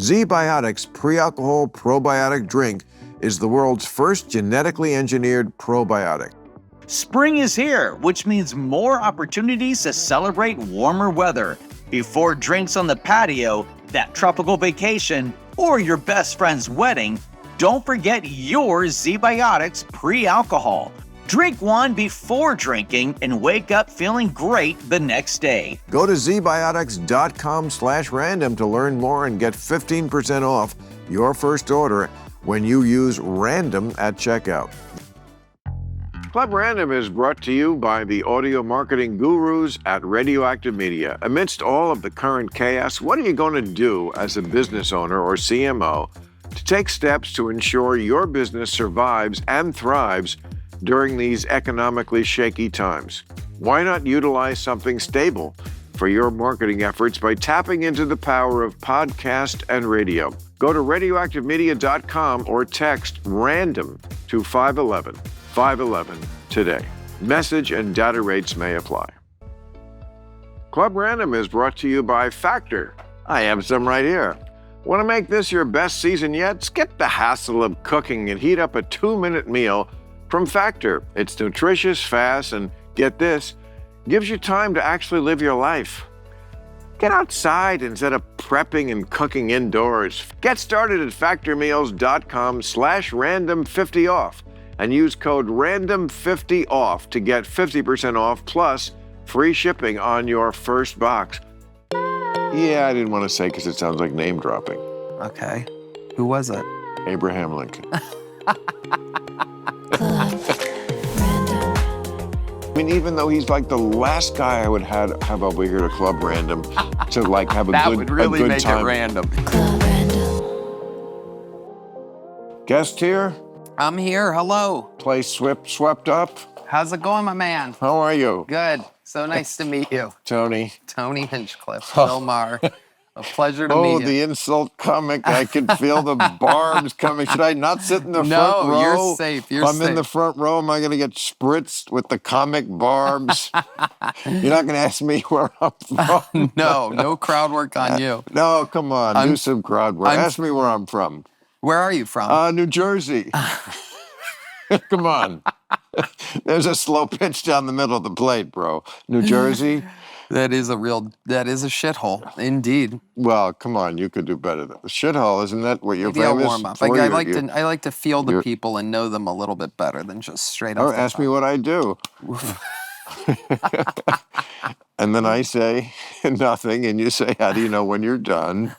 Z-Biotics pre-alcohol probiotic drink is the world's first genetically engineered probiotic. Spring is here, which means more opportunities to celebrate warmer weather. Before drinks on the patio, that tropical vacation, or your best friend's wedding, don't forget your Z-Biotics pre-alcohol. Drink one before drinking and wake up feeling great the next day. Go to zbiotics.com/random to learn more and get 15% off your first order when you use RANDOM at checkout. Club Random is brought to you by the audio marketing gurus at Radioactive Media. Amidst all of the current chaos, what are you going to do as a business owner or CMO to take steps to ensure your business survives and thrives during these economically shaky times? Why not utilize something stable for your marketing efforts by tapping into the power of podcast and radio? Go to radioactivemedia.com or text RANDOM to 511 today. Message and data rates may apply. Club Random is brought to you by Factor. I have some right here. Want to make this your best season yet? Skip the hassle of cooking and heat up a 2-minute meal from Factor. It's nutritious, fast, and get this, gives you time to actually live your life. Get outside instead of prepping and cooking indoors. Get started at factormeals.com/random50off and use code random50off to get 50% off plus free shipping on your first box. Yeah, I didn't want to say because it sounds like name dropping. Okay. Who was it? Abraham Lincoln. I mean, even though he's like the last guy I would have over here to Club Random to like have a That good would really a good make time. it random. Club Random. Guest here, I'm here. Hello. place swept up. How's it going, my man? How are you? Good. So nice to meet you. Tony. Tony Hinchcliffe, Bill Maher. A pleasure to meet you. The insult comic. I can feel the barbs coming. Should I not sit in the front row? No, you're safe. You're if I'm safe. in the front row, am I going to get spritzed with the comic barbs? You're not going to ask me where I'm from? No crowd work on you. No, come on. Do some crowd work. Ask me where I'm from. Where are you from? New Jersey. Come on. There's a slow pitch down the middle of the plate, bro. New Jersey. That is a shithole, indeed. Well, come on, you could do better than the shithole. Isn't that what you're Maybe I'll famous warm up. for? I like to feel the people and know them a little bit better than just straight up. Oh, ask me what I do. And then I say nothing, and you say, how do you know when you're done?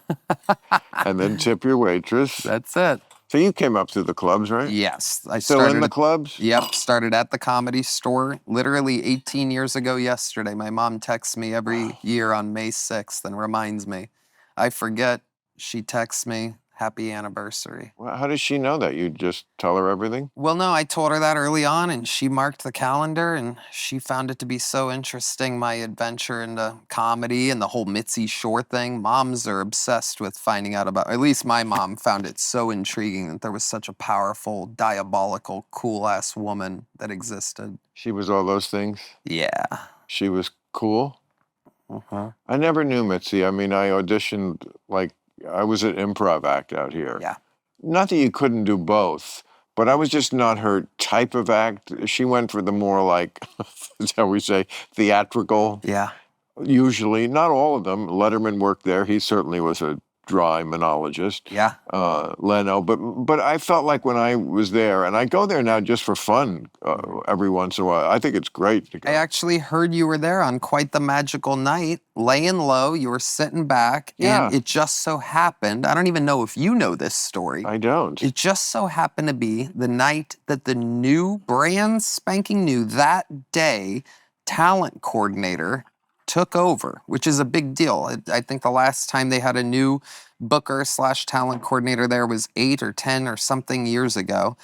And then tip your waitress. That's it. So you came up through the clubs, right? Yes. I Still started in the clubs? Yep. Started at the Comedy Store literally 18 years ago yesterday. My mom texts me every year on May 6th and reminds me. I forget. She texts me, happy anniversary. Well, how does she know that? You just tell her everything? Well, no, I told her that early on, and she marked the calendar, and she found it to be so interesting, my adventure into comedy and the whole Mitzi Shore thing. Moms are obsessed with finding out about, at least my mom found it so intriguing that there was such a powerful, diabolical, cool-ass woman that existed. She was all those things? Yeah. She was cool? Uh-huh. I never knew Mitzi. I mean, I auditioned, like, I was an improv act out here. Yeah. Not that you couldn't do both, but I was just not her type of act. She went for the more like, shall we say, theatrical. Yeah. Usually, not all of them. Letterman worked there. He certainly was a dry monologist. Yeah. Leno. But I felt like when I was there, and I go there now just for fun every once in a while. I think it's great to go. I actually heard you were there on quite the magical night, laying low. You were sitting back, and it just so happened, I don't even know if you know this story. I don't. It just so happened to be the night that the new, brand spanking new, that day, talent coordinator took over, which is a big deal. I think the last time they had a new booker / talent coordinator there was 8 or 10 or something years ago.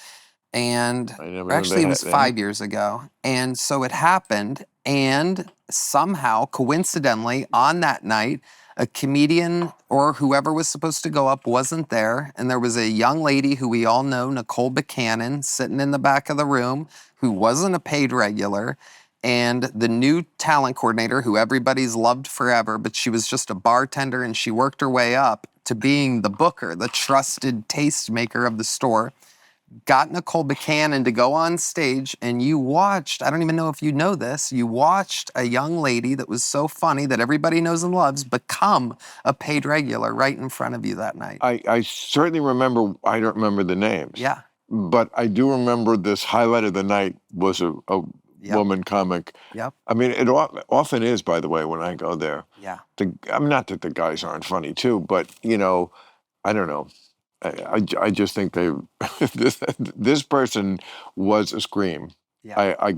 And actually it was 5 years ago. And so it happened, and somehow, coincidentally, on that night, a comedian or whoever was supposed to go up wasn't there. And there was a young lady who we all know, Nicole Buchanan, sitting in the back of the room, who wasn't a paid regular. And the new talent coordinator, who everybody's loved forever, but she was just a bartender and she worked her way up to being the booker, the trusted tastemaker of the store, got Nicole Buchanan to go on stage, and you watched, I don't even know if you know this, you watched a young lady that was so funny that everybody knows and loves become a paid regular right in front of you that night. I certainly remember, I don't remember the names. Yeah. But I do remember this highlight of the night was a Yep. woman comic. Yep. I mean, it often is, by the way, when I go there. Yeah. I mean, not that the guys aren't funny too, but I don't know. I just think this person was a scream. Yeah.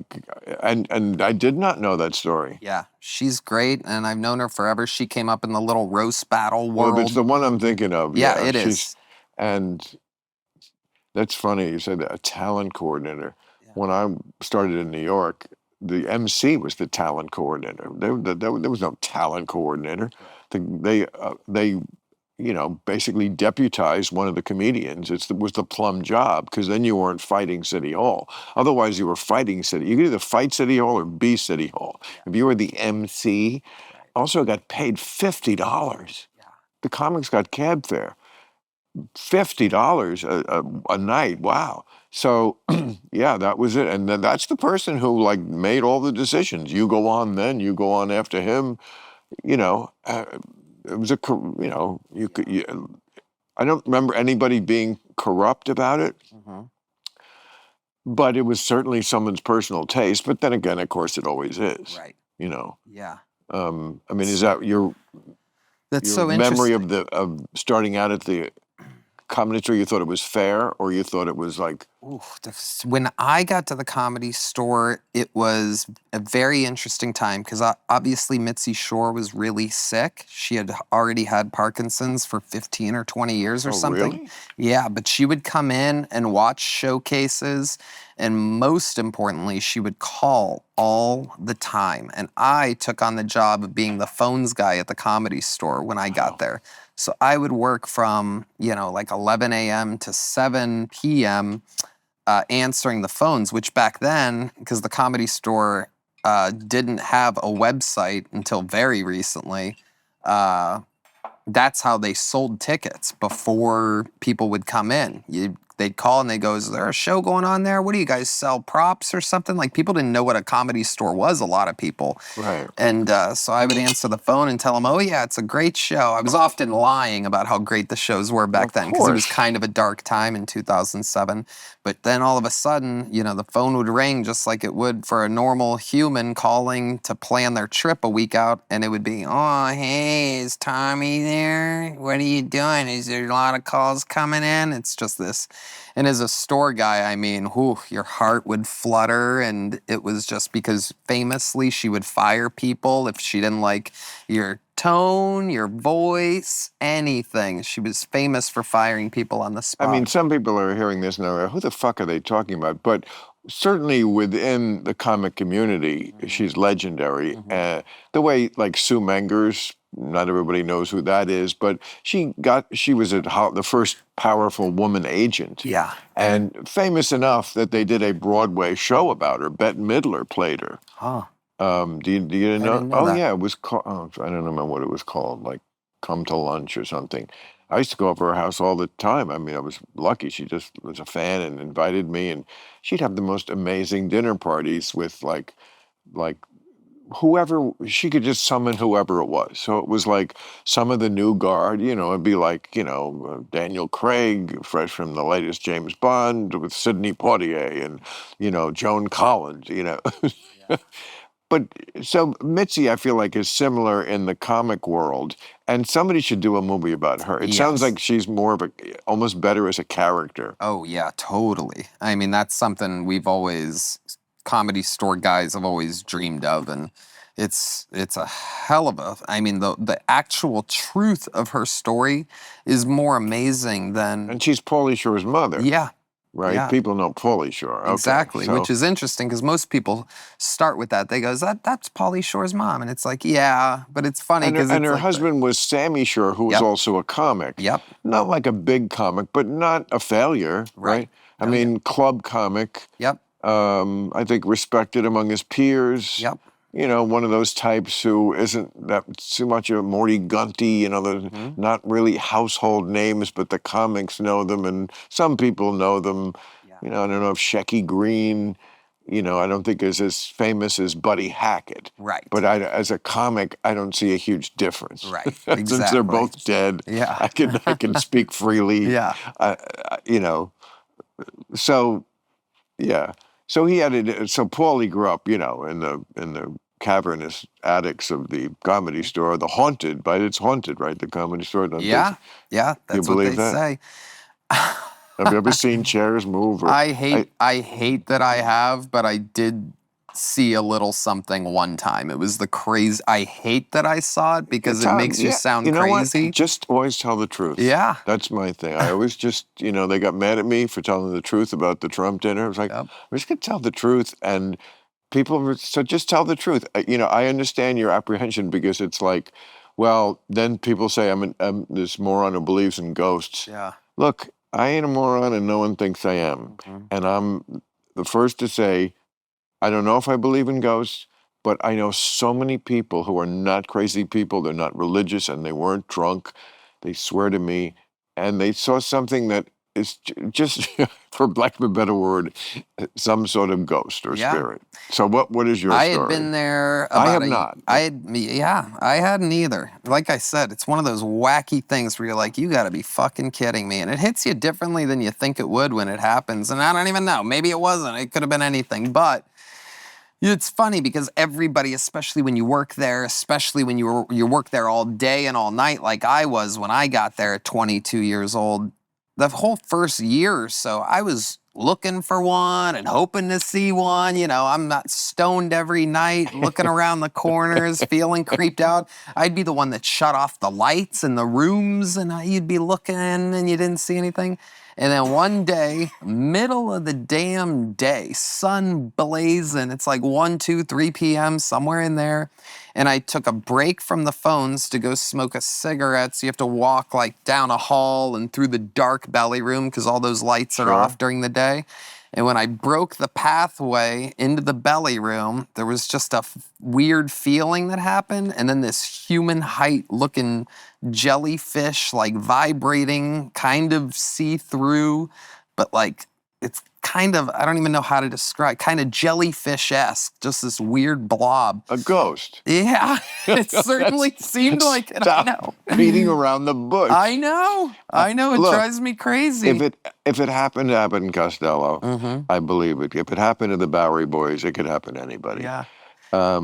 And I did not know that story. Yeah, she's great, and I've known her forever. She came up in the little roast battle world. Well, it's the one I'm thinking of. Yeah, it is. And that's funny. You said that, a talent coordinator. Yeah. When I started in New York, the MC was the talent coordinator. There was no talent coordinator. They basically deputized one of the comedians. It was the plum job, because then you weren't fighting City Hall. Otherwise, you were fighting City. You could either fight City Hall or be City Hall. If you were the MC, also got paid $50. Yeah. The comics got cab fare. $50 a night. Wow. So yeah, that was it. And then that's the person who like made all the decisions. You go on, then you go on after him. It was I don't remember anybody being corrupt about it. Mm-hmm. But it was certainly someone's personal taste. But then again, of course, it always is. Right. Yeah. I mean, is that your so memory interesting. of starting out at the Comedy Store? You thought it was fair, or you thought it was like? Ooh, when I got to the Comedy Store, it was a very interesting time, because obviously Mitzi Shore was really sick. She had already had Parkinson's for 15 or 20 years or something. Really? Yeah, but she would come in and watch showcases, and most importantly, she would call all the time. And I took on the job of being the phones guy at the Comedy Store when I got there. So I would work from, like 11 a.m. to 7 p.m. Answering the phones, which back then, because the Comedy Store didn't have a website until very recently, that's how they sold tickets before people would come in. They'd call and they'd go, is there a show going on there? What do you guys sell, props or something? Like, people didn't know what a Comedy Store was, a lot of people. Right. And so I would answer the phone and tell them, oh yeah, it's a great show. I was often lying about how great the shows were back then, because it was kind of a dark time in 2007. But then all of a sudden, the phone would ring just like it would for a normal human calling to plan their trip a week out. And it would be, oh, hey, is Tommy there? What are you doing? Is there a lot of calls coming in? It's just this. And as a store guy, I mean, your heart would flutter. And it was just because famously she would fire people if she didn't like your tone, your voice, anything. She was famous for firing people on the spot. I mean, some people are hearing this and they're like, who the fuck are they talking about? But certainly within the comic community, she's legendary. The way, like, Sue Mengers, not everybody knows who that is, but she was the first powerful woman agent. Yeah. And famous enough that they did a Broadway show about her. Bette Midler played her. Huh. Do you know? didn't know that. Yeah, it was called. I don't remember what it was called. Like Come to Lunch or something. I used to go over her house all the time. I mean, I was lucky. She just was a fan and invited me, and she'd have the most amazing dinner parties with like whoever. She could just summon whoever it was. So it was like some of the new guard. It'd be like Daniel Craig, fresh from the latest James Bond, with Sidney Poitier and Joan Collins. But so Mitzi, I feel like, is similar in the comic world, and somebody should do a movie about her. It sounds like she's more of almost better as a character. Oh yeah, totally. I mean, that's something Comedy Store guys have always dreamed of, and it's a hell of a. I mean, the actual truth of her story is more amazing than. And she's Pauly Shore's mother. Yeah. Right? Yeah. People know Pauly Shore. Okay, exactly, which is interesting, because most people start with that. They go, that's Pauly Shore's mom. And it's like, yeah, but it's funny because her husband was Sammy Shore, who was also a comic. Yep. Not like a big comic, but not a failure, right? I mean, club comic. Yep. I think respected among his peers. Yep. You know, one of those types who isn't that too much of Morty Gunty, you know, they're not really household names, but the comics know them and some people know them. Yeah. You know, I don't know if Shecky Green, you know, I don't think is as famous as Buddy Hackett. Right. But as a comic, I don't see a huge difference. Right. Since they're both dead, Yeah. I can speak freely. Yeah. You know, so yeah. So he had it. So Paulie grew up, you know, in the cavernous attics of the Comedy Store, the haunted, but it's haunted, right? The Comedy Store. Don't Yeah. Yeah. you That's what believe they that? say. Have you ever seen chairs move? Or, I hate that I have, but I did see a little something one time. It was the crazy. I hate that I saw it because it makes you sound you know crazy. What? Just always tell the truth. Yeah. That's my thing. I always just, you know, they got mad at me for telling the truth about the Trump dinner. I was like, Yep. I'm just going to tell the truth. And people, so just tell the truth. You know, I understand your apprehension because it's like, well, then people say I'm this moron who believes in ghosts. Yeah. Look, I ain't a moron and no one thinks I am. And I'm the first to say, I don't know if I believe in ghosts, but I know so many people who are not crazy people. They're not religious and they weren't drunk. They swear to me and they saw something that is just, for lack of a better word, some sort of ghost or spirit. So what is your story? I had been there about I have not. I hadn't either. Like I said, it's one of those wacky things where you're like, you gotta be fucking kidding me. And it hits you differently than you think it would when it happens. And I don't even know. Maybe it wasn't. It could have been anything. But it's funny because everybody, especially when you work there, especially when you work there all day and all night like I was when I got there at 22 years old, the whole first year or so, I was looking for one and hoping to see one. You know, I'm not stoned every night, looking around the corners, feeling creeped out. I'd be the one that shut off the lights in the rooms and you'd be looking and you didn't see anything. And then one day, middle of the damn day, sun blazing, it's like 1, 2, 3 p.m., somewhere in there. And I took a break from the phones to go smoke a cigarette. So you have to walk like down a hall and through the dark belly room because all those lights are off during the day. And when I broke the pathway into the belly room, there was just a weird feeling that happened. And then this human height looking jellyfish, like vibrating, kind of see-through, but like it's kind of, I don't even know how to describe, kind of jellyfish-esque, just this weird blob. A ghost. Yeah, it certainly seemed like it. I know. Beating around the bush. I know. It look, drives me crazy. If it happened to Abbott and Costello, I believe it. If it happened to the Bowery Boys, it could happen to anybody. Yeah.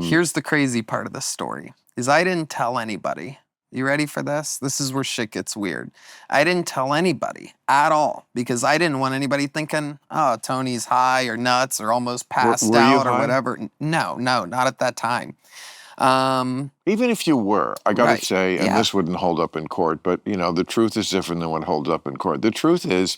Here's the crazy part of the story, is I didn't tell anybody. You ready for this? This is where shit gets weird. I didn't tell anybody at all because I didn't want anybody thinking, oh, Tony's high or nuts or almost passed out or whatever. No, not at that time. Even if you were, I got to say, and this wouldn't hold up in court, but, you know, the truth is different than what holds up in court. The truth is,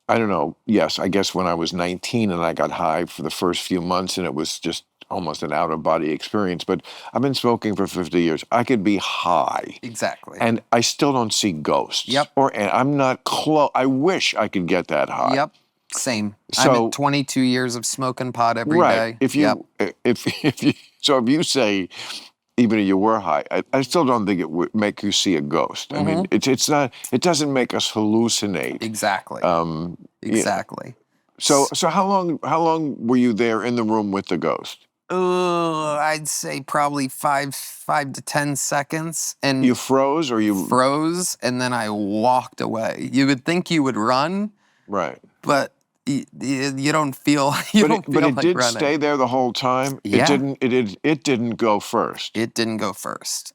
I don't know, yes, I guess when I was 19 and I got high for the first few months and it was just almost an out-of-body experience, but I've been smoking for 50 years. I could be high. Exactly. And I still don't see ghosts. Yep. And I'm not close. I wish I could get that high. Yep. Same. So, I'm at 22 years of smoking pot every day. If you, so if you say, even if you were high, I still don't think it would make you see a ghost. I mean, it's not. It doesn't make us hallucinate. Exactly. Exactly. So how long were you there in the room with the ghost? I'd say probably 5 to 10 seconds. And you froze, or you froze, and then I walked away. You would think you would run, right? But you don't feel. But it did stay there the whole time. Yeah. It didn't go first. It didn't go first.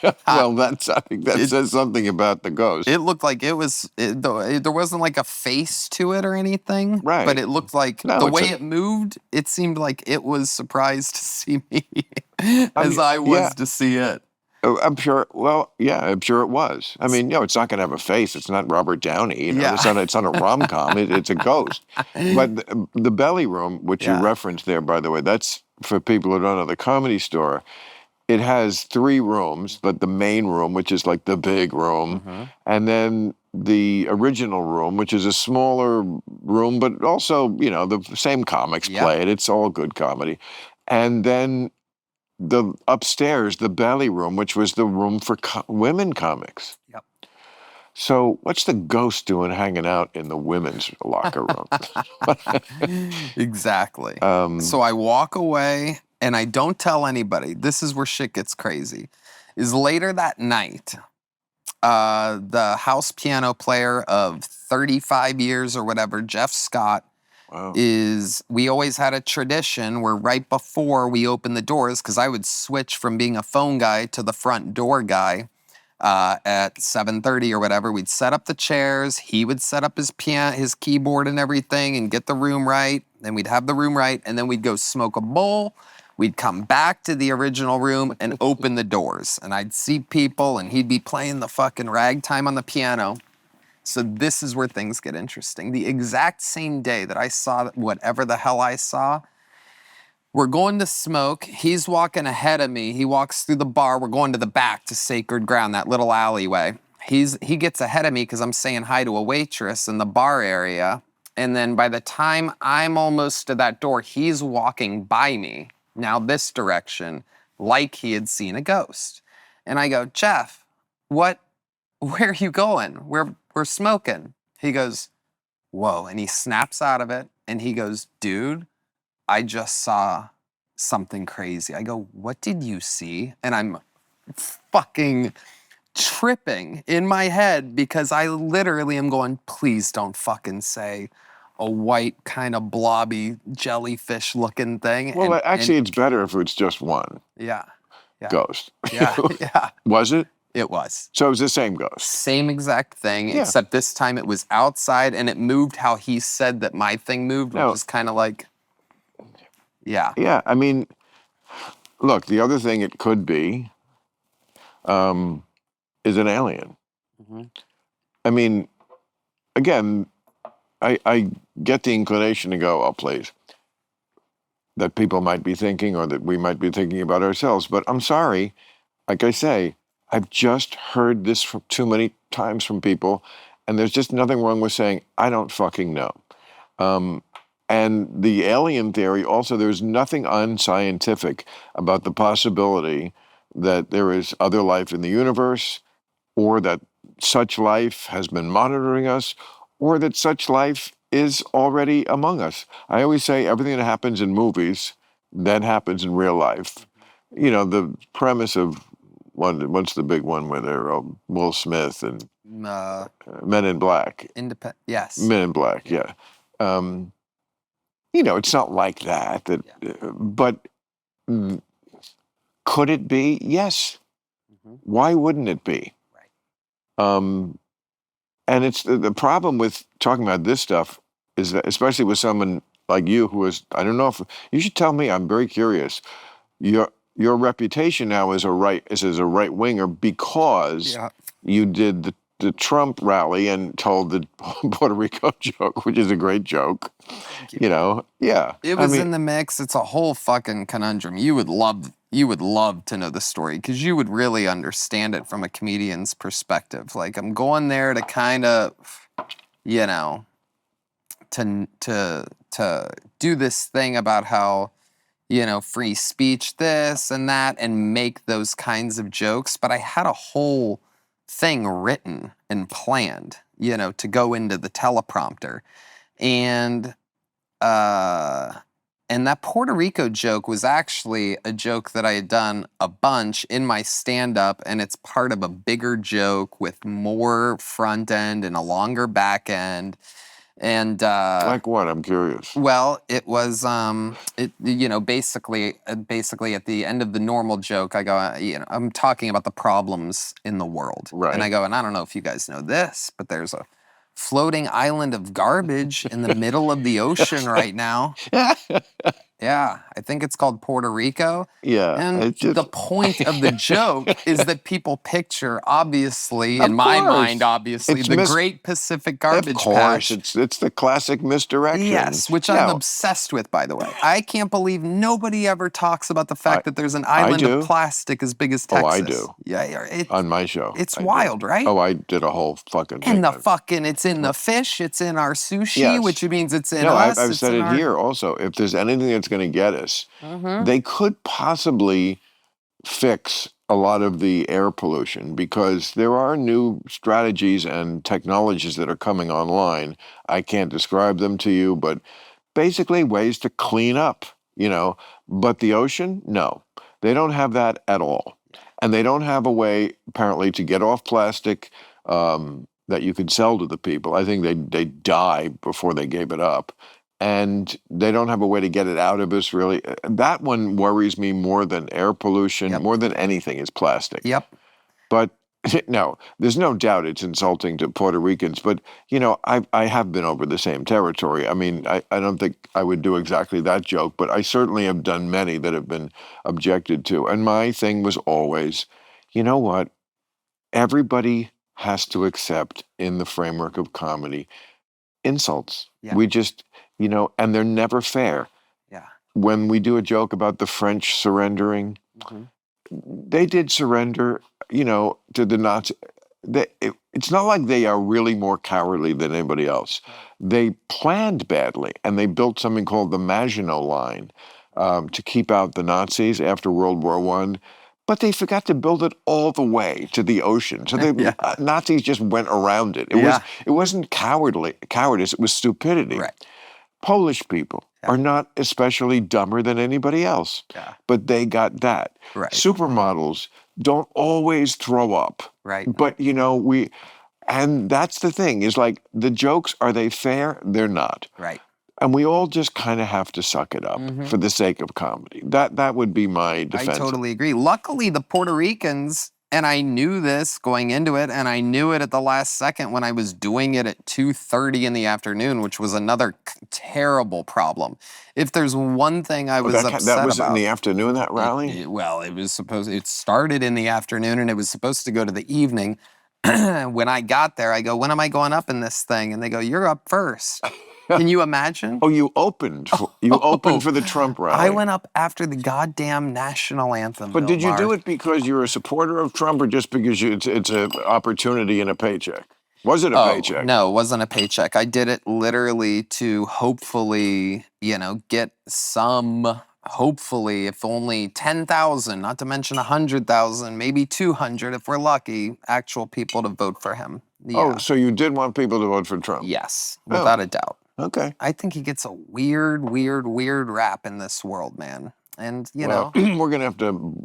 Well, I think that says something about the ghost. It looked like it was. There wasn't like a face to it or anything. Right. But it looked like the way it moved. It seemed like it was surprised to see me, as I was to see it. I'm sure. Well, yeah, I'm sure it was. I mean, it's not going to have a face. It's not Robert Downey. It's not a rom-com. It's a ghost. But the belly room, which you referenced there, by the way, that's for people who don't know the Comedy Store. It has 3 rooms, but the main room, which is like the big room, and then the original room, which is a smaller room, but also, you know, the same comics Yep. play it. It's all good comedy. And then the upstairs, the belly room, which was the room for women comics. Yep. So what's the ghost doing hanging out in the women's locker room? Exactly. So I walk away and I don't tell anybody. This is where shit gets crazy. Is later that night, the house piano player of 35 years or whatever, Jeff Scott, Wow. we always had a tradition where right before we opened the doors, because I would switch from being a phone guy to the front door guy at 7:30 or whatever, we'd set up the chairs, he would set up his piano, his keyboard and everything and get the room right, then we'd have the room right, and then we'd go smoke a bowl. We'd come back to the original room and open the doors. And I'd see people and he'd be playing the fucking ragtime on the piano. So this is where things get interesting. The exact same day that I saw whatever the hell I saw, we're going to smoke. He's walking ahead of me. He walks through the bar. We're going to the back to Sacred Ground, that little alleyway. He gets ahead of me because I'm saying hi to a waitress in the bar area. And then by the time I'm almost to that door, he's walking by me, now this direction, like he had seen a ghost. And I go, Jeff, where are you going? We're smoking. He goes, whoa. And he snaps out of it. And he goes, dude, I just saw something crazy. I go, what did you see? And I'm fucking tripping in my head because I literally am going, please don't fucking say a white kind of blobby jellyfish looking thing. Well, actually, it's better if it's just one yeah. ghost. Yeah. Yeah. Was it? It was. So it was the same ghost. Same exact thing, Yeah. except this time it was outside and it moved how he said that my thing moved, which No. was kind of like, yeah. Yeah, I mean, look, the other thing it could be is an alien. Mhm. I mean, again, I get the inclination to go, oh, please, that people might be thinking or that we might be thinking about ourselves. But I'm sorry, like I say, I've just heard this from too many times from people, and there's just nothing wrong with saying, I don't fucking know. And the alien theory, also, there's nothing unscientific about the possibility that there is other life in the universe, or that such life has been monitoring us, or that such life is already among us. I always say everything that happens in movies then happens in real life. You know, the premise of what's the big one where they're Will Smith and Men in Black. Yes. Men in Black, yeah. You know, it's not like that. But could it be? Yes. Mhm. Why wouldn't it be? Right. And it's the problem with talking about this stuff is that, especially with someone like you who is, I don't know if you should tell me. I'm very curious. Your reputation now is as a right winger because you did the Trump rally and told the Puerto Rico joke, which is a great joke. You know, yeah. It was in the mix. It's a whole fucking conundrum. You would love to know the story because you would really understand it from a comedian's perspective. Like, I'm going there to kind of, you know, to do this thing about how, you know, free speech, this and that, and make those kinds of jokes. But I had a whole thing written and planned, you know, to go into the teleprompter. And that Puerto Rico joke was actually a joke that I had done a bunch in my stand-up, and it's part of a bigger joke with more front end and a longer back end. And like what? I'm curious. Well, it was you know, basically at the end of the normal joke, I go, you know, I'm talking about the problems in the world, right? And I go, and I don't know if you guys know this, but there's a floating island of garbage in the middle of the ocean right now. Yeah, I think it's called Puerto Rico. Yeah, And it's just the point of the joke is that people picture, obviously, Of in my course. mind, obviously, It's the Great Pacific Garbage Of course, Patch. it's the classic misdirection. Yes, which I'm obsessed with, by the way. I can't believe nobody ever talks about the fact that there's an island of do. plastic as big as Texas. Oh, I do. Yeah, On my show. it's I do. wild, right? Oh, I did a whole fucking thing. And it's in the fish, it's in our sushi, Yes. which means it's in No, us. I've it's said in it our... here also. If there's anything that's going to get us, they could possibly fix a lot of the air pollution because there are new strategies and technologies that are coming online. I can't describe them to you, but basically ways to clean up, But the ocean, no, they don't have that at all. And they don't have a way, apparently, to get off plastic that you could sell to the people. I think they die before they gave it up. And they don't have a way to get it out of us, really. That one worries me more than air pollution, more than anything is plastic. Yep. But no, there's no doubt it's insulting to Puerto Ricans. But, I have been over the same territory. I mean, I don't think I would do exactly that joke, but I certainly have done many that have been objected to. And my thing was always, you know what? Everybody has to accept, in the framework of comedy, insults. Yeah. We just, and they're never fair. Yeah. When we do a joke about the French surrendering, they did surrender, to the Nazis. It's not like they are really more cowardly than anybody else. They planned badly, and they built something called the Maginot Line to keep out the Nazis after World War I. But they forgot to build it all the way to the ocean. So the Nazis just went around it. It wasn't cowardice, it was stupidity. Right. Polish people are not especially dumber than anybody else. Yeah. But they got that. Right. Supermodels don't always throw up. Right. But, and that's the thing, is like, the jokes, are they fair? They're not. Right. And we all just kind of have to suck it up for the sake of comedy. That would be my defense. I totally agree. Luckily, the Puerto Ricans, and I knew this going into it, and I knew it at the last second when I was doing it at 2:30 in the afternoon, which was another terrible problem. If there's one thing I was upset that was about, in the afternoon, that rally? It started in the afternoon, and it was supposed to go to the evening. When I got there, I go, when am I going up in this thing? And they go, you're up first. Can you imagine? Oh, you opened for the Trump rally. I went up after the goddamn national anthem. But did you do it because you're a supporter of Trump, or just because it's an opportunity and a paycheck? Was it a paycheck? No, it wasn't a paycheck. I did it literally to hopefully, get some, hopefully, if only 10,000, not to mention 100,000, maybe 200 if we're lucky, actual people to vote for him. Yeah. Oh, so you did want people to vote for Trump? Yes, without a doubt. Okay. I think he gets a weird rap in this world, man. And, we're going to have to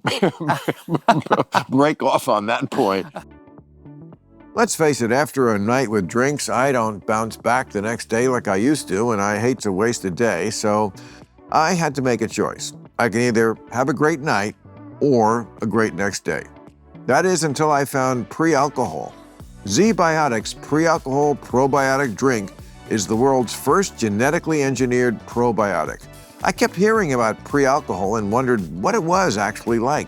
break off on that point. Let's face it, after a night with drinks, I don't bounce back the next day like I used to, and I hate to waste a day, so I had to make a choice. I can either have a great night or a great next day. That is, until I found pre-alcohol. Z-Biotics Pre-Alcohol Probiotic Drink is the world's first genetically engineered probiotic. I kept hearing about pre-alcohol and wondered what it was actually like.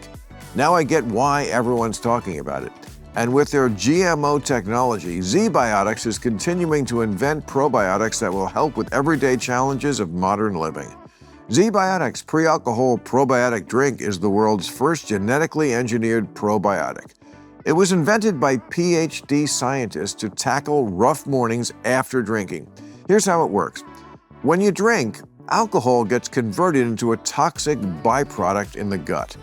Now I get why everyone's talking about it. And with their GMO technology, Z-Biotics is continuing to invent probiotics that will help with everyday challenges of modern living. Z-Biotics Pre-Alcohol Probiotic Drink is the world's first genetically engineered probiotic. It was invented by PhD scientists to tackle rough mornings after drinking. Here's how it works. When you drink, alcohol gets converted into a toxic byproduct in the gut.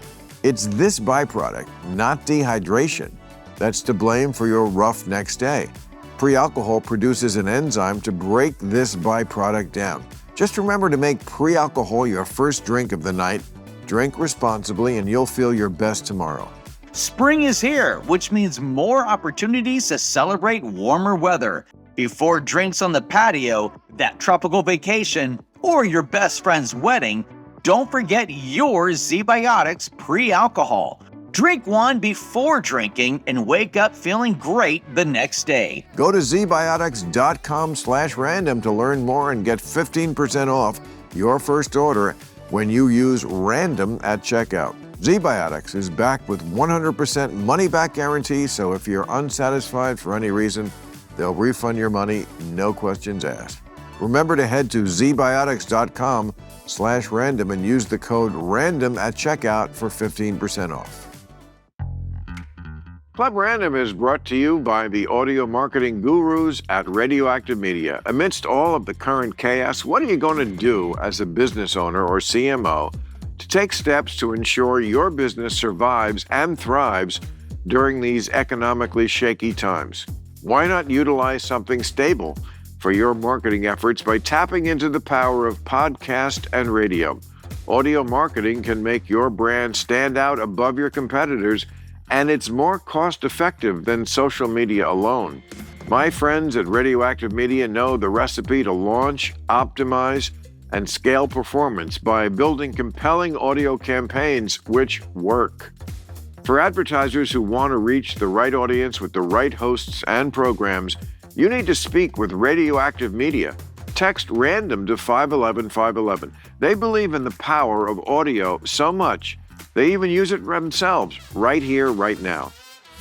It's this byproduct, not dehydration, that's to blame for your rough next day. Pre-alcohol produces an enzyme to break this byproduct down. Just remember to make pre-alcohol your first drink of the night. Drink responsibly and you'll feel your best tomorrow. Spring is here, which means more opportunities to celebrate warmer weather. Before drinks on the patio, that tropical vacation, or your best friend's wedding, don't forget your Z-Biotics pre-alcohol. Drink one before drinking and wake up feeling great the next day. Go to zbiotics.com/random to learn more and get 15% off your first order. when you use random at checkout. ZBiotics is backed with 100% money-back guarantee, so if you're unsatisfied for any reason, they'll refund your money, no questions asked. Remember to head to zbiotics.com/random and use the code RANDOM at checkout for 15% off. Club Random is brought to you by the audio marketing gurus at Radioactive Media. Amidst all of the current chaos, what are you going to do as a business owner or CMO to take steps to ensure your business survives and thrives during these economically shaky times? Why not utilize something stable for your marketing efforts by tapping into the power of podcast and radio? Audio marketing can make your brand stand out above your competitors, and it's more cost-effective than social media alone. My friends at Radioactive Media know the recipe to launch, optimize, and scale performance by building compelling audio campaigns which work. For advertisers who want to reach the right audience with the right hosts and programs, you need to speak with Radioactive Media. Text RANDOM to 511-511. They believe in the power of audio so much, they even use it themselves right here, right now.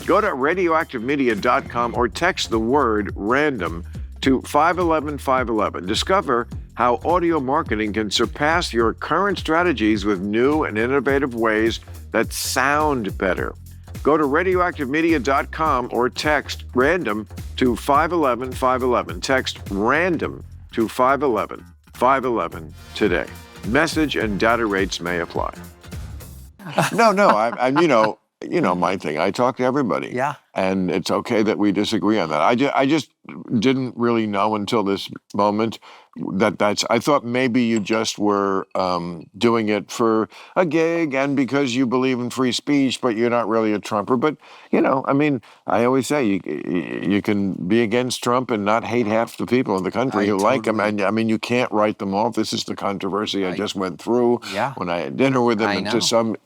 Go to radioactivemedia.com or text the word RANDOM to 511-511. Discover how audio marketing can surpass your current strategies with new and innovative ways that sound better. Go to radioactivemedia.com or text RANDOM to 511-511. Text RANDOM to 511-511 today. Message and data rates may apply. No, I'm my thing. I talk to everybody. Yeah. And it's okay that we disagree on that. I just didn't really know until this moment I thought maybe you just were doing it for a gig and because you believe in free speech, but you're not really a Trumper. But, I always say you can be against Trump and not hate half the people in the country who like him. And you can't write them off. This is the controversy I just went through when I had dinner with him and to some,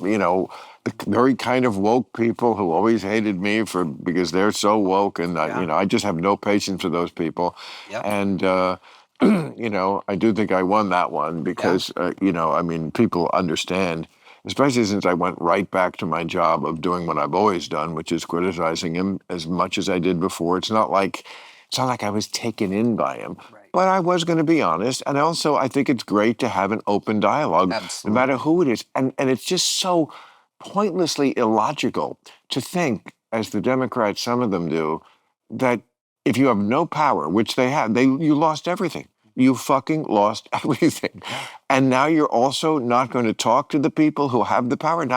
very kind of woke people who always hated me because they're so woke, and I just have no patience for those people. Yep. And I do think I won that one because people understand, especially since I went right back to my job of doing what I've always done, which is criticizing him as much as I did before. It's not like I was taken in by him. Right. But I was going to be honest, and also I think it's great to have an open dialogue, Absolutely. no matter who it is. And it's just so pointlessly illogical to think, as the Democrats, some of them do, that if you have no power, which they have, you lost everything. You fucking lost everything. And now you're also not going to talk to the people who have the power.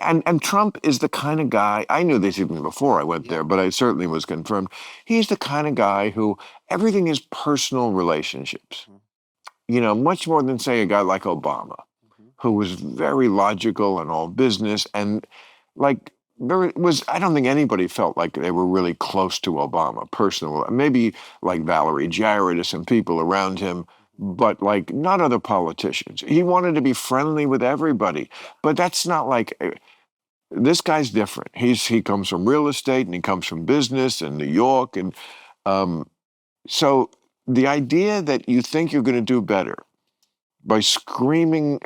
And Trump is the kind of guy, I knew this even before I went there, but I certainly was confirmed. He's the kind of guy who everything is personal relationships. Much more than, say, a guy like Obama, who was very logical and all business, and I don't think anybody felt like they were really close to Obama, personal. Maybe like Valerie Jarrett or some people around him, but not other politicians. He wanted to be friendly with everybody, but that's not this guy's different. He comes from real estate and he comes from business in New York, and so the idea that you think you're going to do better by screaming,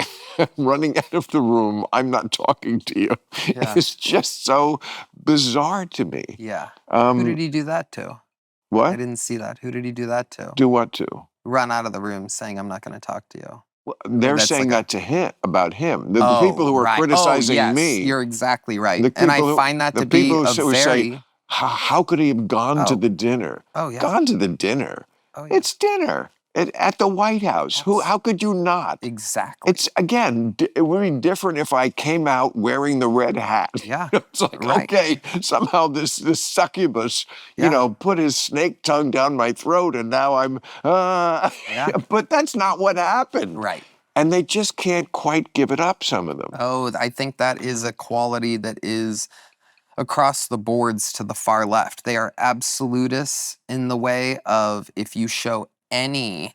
running out of the room, I'm not talking to you, is just so bizarre to me. Yeah. Who did he do that to? What? I didn't see that. Who did he do that to? Do what to? Run out of the room saying, I'm not going to talk to you. Well, they're saying that to him, about him. The people who are criticizing me. You're exactly right. And I find that to be a very... Say, how could he have gone to the dinner? Oh, yeah. Gone to the dinner? Oh, yeah. It's dinner. At the White House. How could you not? Exactly. It's, again, it would be different if I came out wearing the red hat. Yeah. It's okay, somehow this succubus, put his snake tongue down my throat, and now I'm, but that's not what happened. Right. And they just can't quite give it up, some of them. Oh, I think that is a quality that is across the boards to the far left. They are absolutists in the way of, if you show any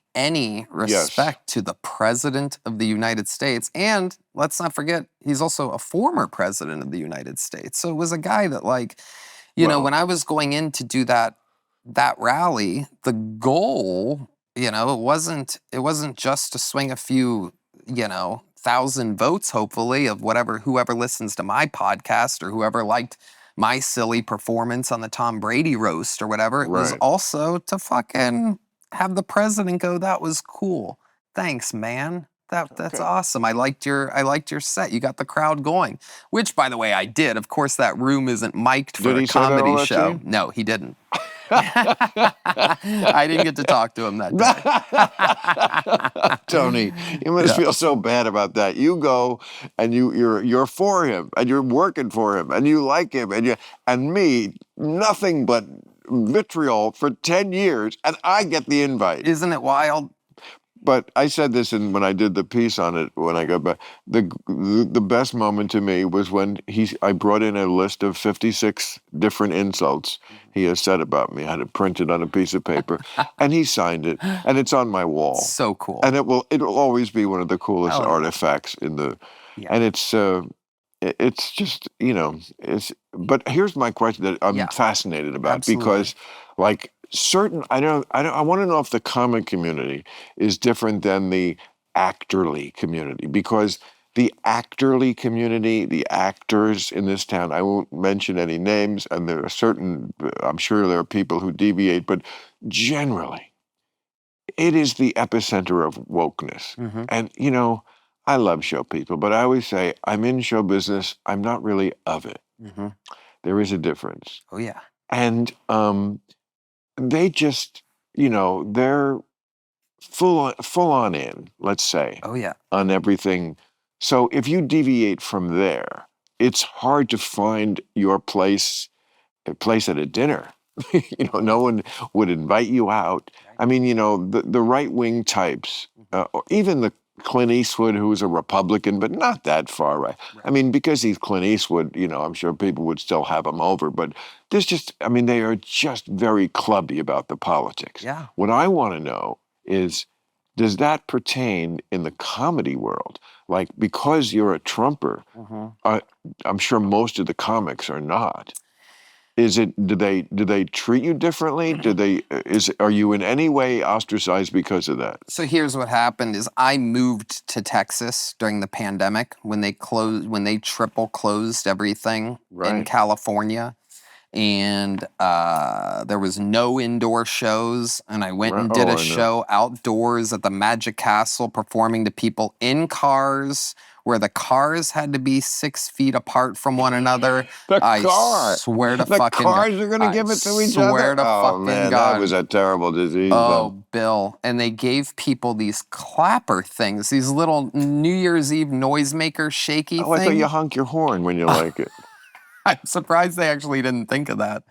respect to the President of the United States, and let's not forget, he's also a former President of the United States. So it was a guy that, when I was going in to do that rally, the goal, it wasn't just to swing a few 1,000 votes, hopefully, of whoever listens to my podcast or whoever liked my silly performance on the Tom Brady roast or whatever. It was Right. also to fucking have the president go, that was cool. Thanks, man. That's Okay. awesome. I liked your set. You got the crowd going. Which, by the way, I did. Of course, that room isn't mic'd for Did a he say that all comedy that to show. you? No, he didn't. I didn't get to talk to him that day. Tony, you must Yeah. feel so bad about that. You go and you're for him and you're working for him and you like him and me, nothing but vitriol for 10 years and I get the invite. Isn't it wild? But I said this when I did the piece on it when I got back. The best moment to me was when I brought in a list of 56 different insults he has said about me. I had it printed on a piece of paper, and he signed it, and it's on my wall. So cool. And it'll always be one of the coolest Hell yeah. artifacts in the. Yeah. And it's just it's. But here's my question that I'm Yeah. fascinated about Absolutely. because, like. I want to know if the comic community is different than the actorly community because the actorly community, the actors in this town, I won't mention any names, and there are I'm sure there are people who deviate, but generally, it is the epicenter of wokeness. Mm-hmm. And, I love show people, but I always say, I'm in show business, I'm not really of it. Mm-hmm. There is a difference. Oh, yeah. And, they just, they're full on in, let's say, Oh, yeah. on everything. So if you deviate from there, it's hard to find your place at a dinner. No one would invite you out. I mean, the right-wing types, or even the Clint Eastwood, who's a Republican, but not that far right. I mean, because he's Clint Eastwood, I'm sure people would still have him over, but they are just very clubby about the politics. Yeah. What I want to know is, does that pertain in the comedy world? Like, because you're a Trumper, Mm-hmm. I'm sure most of the comics are not. Do they treat you differently? Are you in any way ostracized because of that? So here's what happened is I moved to Texas during the pandemic when they triple closed everything in Right. California. And there was no indoor shows, and I went and did I a know. show outdoors at the Magic Castle, performing to people in cars where the cars had to be 6 feet apart from one another. I swear to The fucking cars God. are going to give it to each I other? swear to Oh, fucking man, God. that was a terrible disease. Oh, then. Bill. And they gave people these clapper things, these little New Year's Eve noisemaker shaky Oh, I things. thought you honk your horn when you like it. I'm surprised they actually didn't think of that.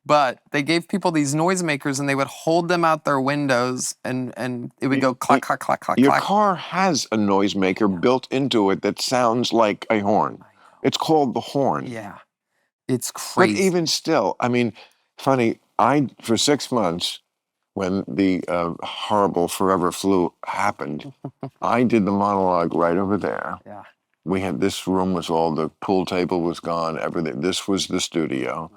But they gave people these noisemakers and they would hold them out their windows and it would go clack, clack, clack, clack, Your clack. car has a noisemaker built into it that sounds like a horn. It's called the horn. Yeah. It's crazy. But even still, funny, for 6 months, when the horrible forever flu happened, I did the monologue right over there. Yeah. We had this room the pool table was gone, everything. This was the studio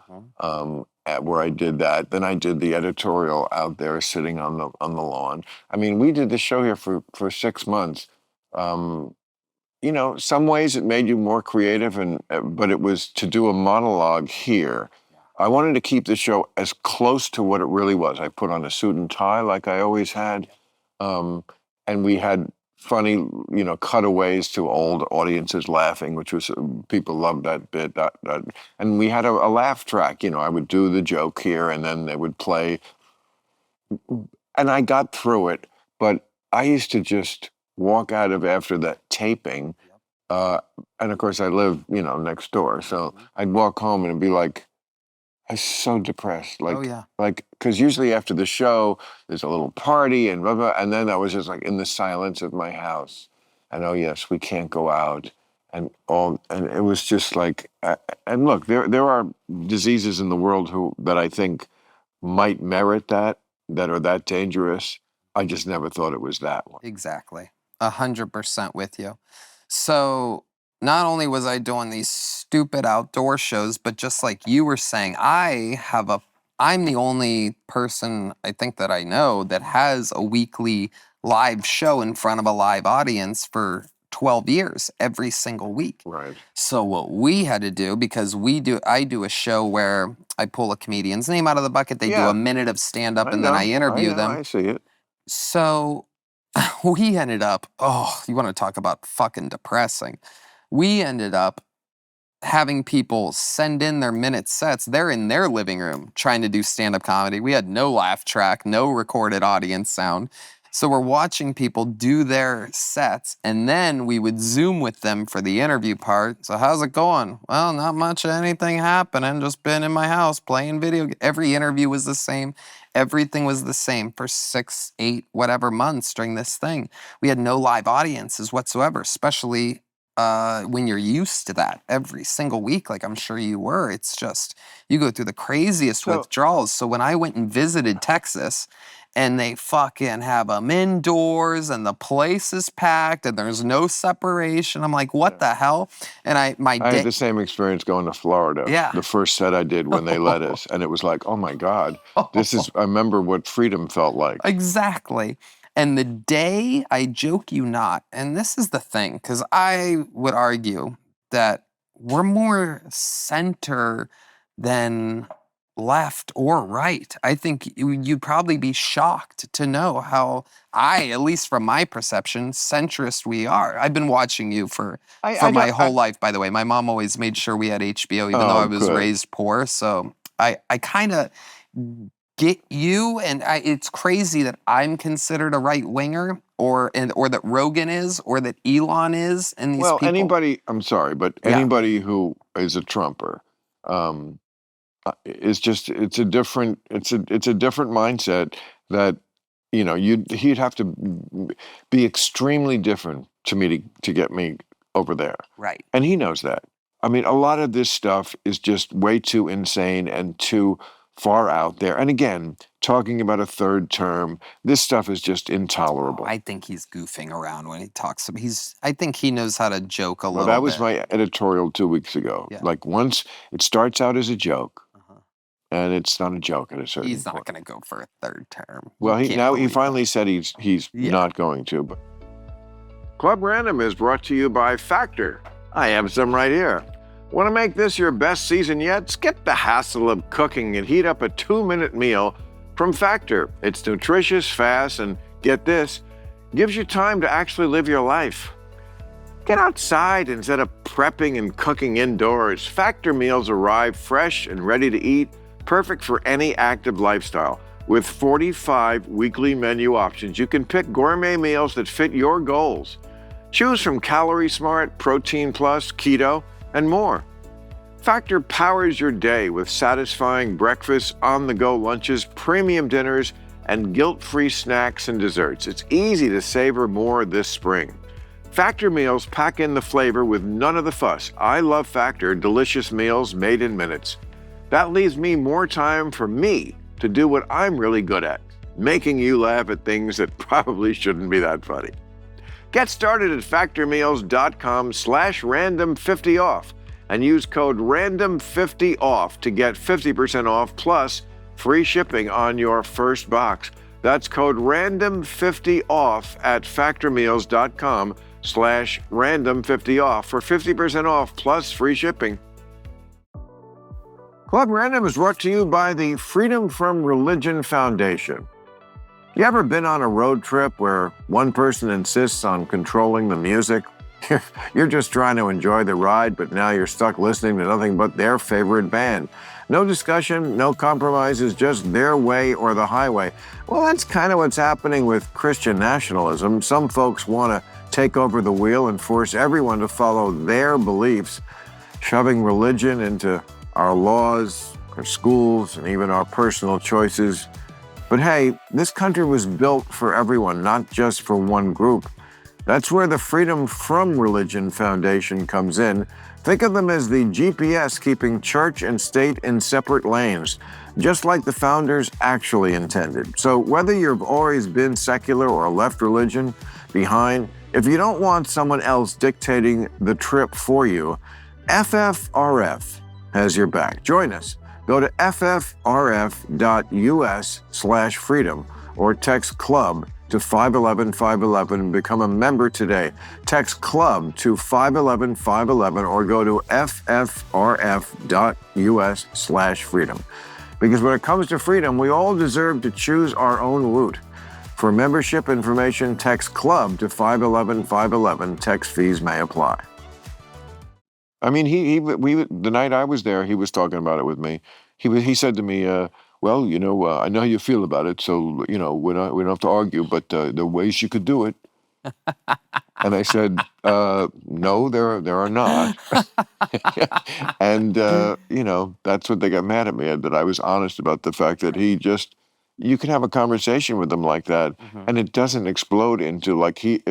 where I did that. Then I did the editorial out there sitting on the lawn. We did the show here for 6 months. Some ways it made you more creative, but it was to do a monologue here. I wanted to keep the show as close to what it really was. I put on a suit and tie like I always had, and we had funny, cutaways to old audiences laughing, which was people loved that bit. And we had a laugh track. I would do the joke here, and then they would play, and I got through it. But I used to just walk out of after that taping, and of course I live, next door, so I'd walk home and it'd be like, I was so depressed. Like, Oh, yeah. Because usually after the show, there's a little party and blah, blah, and then I was just like in the silence of my house. And oh yes, we can't go out. And it was just like, and look, there are diseases in the world that I think might merit that are that dangerous. I just never thought it was that one. Exactly. 100% with you. So not only was I doing these stupid outdoor shows, but just like you were saying, I'm the only person I think that I know that has a weekly live show in front of a live audience for 12 years, every single week. Right. So what we had to do, because I do a show where I pull a comedian's name out of the bucket, they do a minute of stand-up, and then I interview them. I see it. So we ended up, you want to talk about fucking depressing. We ended up having people send in their minute sets. They're in their living room trying to do stand-up comedy. We had no laugh track, no recorded audience sound. So we're watching people do their sets, and then we would Zoom with them for the interview part. So how's it going? Well, not much of anything happening. Just been in my house playing video. Every interview was the same. Everything was the same for 6, 8, whatever months during this thing. We had no live audiences whatsoever, especially when you're used to that every single week, like I'm sure you were. It's just, you go through the craziest withdrawals. So when I went and visited Texas, and they fucking have them indoors, and the place is packed, and there's no separation. I'm like, what the hell? And I had the same experience going to Florida. Yeah. The first set I did when they let us, and it was like, oh my God, I remember what freedom felt like. Exactly. And the day, I joke you not, and this is the thing, because I would argue that we're more center than left or right. I think you'd probably be shocked to know how at least from my perception, centrist we are. I've been watching you for my whole life, by the way. My mom always made sure we had HBO, even though I was raised poor. So I kind of get you, and it's crazy that I'm considered a right-winger, or that Rogan is, or that Elon is, and these people. Anybody, I'm sorry, but anybody who is a Trumper, it's a different mindset that, he'd have to be extremely different to get me over there. Right. And he knows that. I mean, a lot of this stuff is just way too insane and too far out there. And again, talking about a third term, this stuff is just intolerable. I think he's goofing around when he talks. I think he knows how to joke a little bit. That was my editorial 2 weeks ago. Yeah. Like, once it starts out as a joke, and it's not a joke at a certain point. He's not going to go for a third term. Well, he finally said he's not going to. But Club Random is brought to you by Factor. I have some right here. Want to make this your best season yet? Skip the hassle of cooking and heat up a 2-minute meal from Factor. It's nutritious, fast, and get this, gives you time to actually live your life. Get outside instead of prepping and cooking indoors. Factor meals arrive fresh and ready to eat, perfect for any active lifestyle. With 45 weekly menu options, you can pick gourmet meals that fit your goals. Choose from Calorie Smart, Protein Plus, Keto, and more. Factor powers your day with satisfying breakfasts, on-the-go lunches, premium dinners, and guilt-free snacks and desserts. It's easy to savor more this spring. Factor meals pack in the flavor with none of the fuss. I love Factor, delicious meals made in minutes. That leaves me more time for me to do what I'm really good at, making you laugh at things that probably shouldn't be that funny. Get started at factormeals.com/random50off and use code random50off to get 50% off plus free shipping on your first box. That's code random50off at factormeals.com/random50off for 50% off plus free shipping. Club Random is brought to you by the Freedom from Religion Foundation. You ever been on a road trip where one person insists on controlling the music? You're just trying to enjoy the ride, but now you're stuck listening to nothing but their favorite band. No discussion, no compromises, just their way or the highway. Well, that's kind of what's happening with Christian nationalism. Some folks want to take over the wheel and force everyone to follow their beliefs, shoving religion into our laws, our schools, and even our personal choices. But hey, this country was built for everyone, not just for one group. That's where the Freedom from Religion Foundation comes in. Think of them as the GPS keeping church and state in separate lanes, just like the founders actually intended. So whether you've always been secular or left religion behind, if you don't want someone else dictating the trip for you, FFRF has your back. Join us. Go to ffrf.us/freedom or text CLUB to 511-511 and become a member today. Text CLUB to 511-511 or go to ffrf.us/freedom. Because when it comes to freedom, we all deserve to choose our own route. For membership information, text CLUB to 511-511. Text fees may apply. I mean, the night I was there, he was talking about it with me. He said to me, well, I know how you feel about it, so, we don't have to argue, but there are ways you could do it. And I said, no, there are not. And, that's what they got mad at me, that I was honest about the fact that you can have a conversation with him like that, and it doesn't explode into like he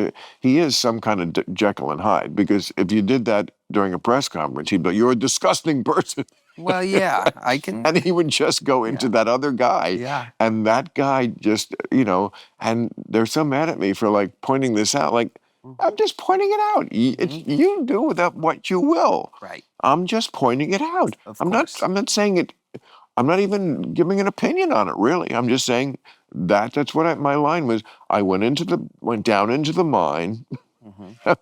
is some kind of Jekyll and Hyde. Because if you did that during a press conference, he'd be like, "You're a disgusting person." Well, yeah, I can. And he would just go into that other guy. Yeah. And that guy just, and they're so mad at me for like pointing this out. Like, I'm just pointing it out. You do with that what you will. Right. I'm just pointing it out. I'm not saying it. I'm not even giving an opinion on it, really. I'm just saying that's what my line was. I went down into the mine.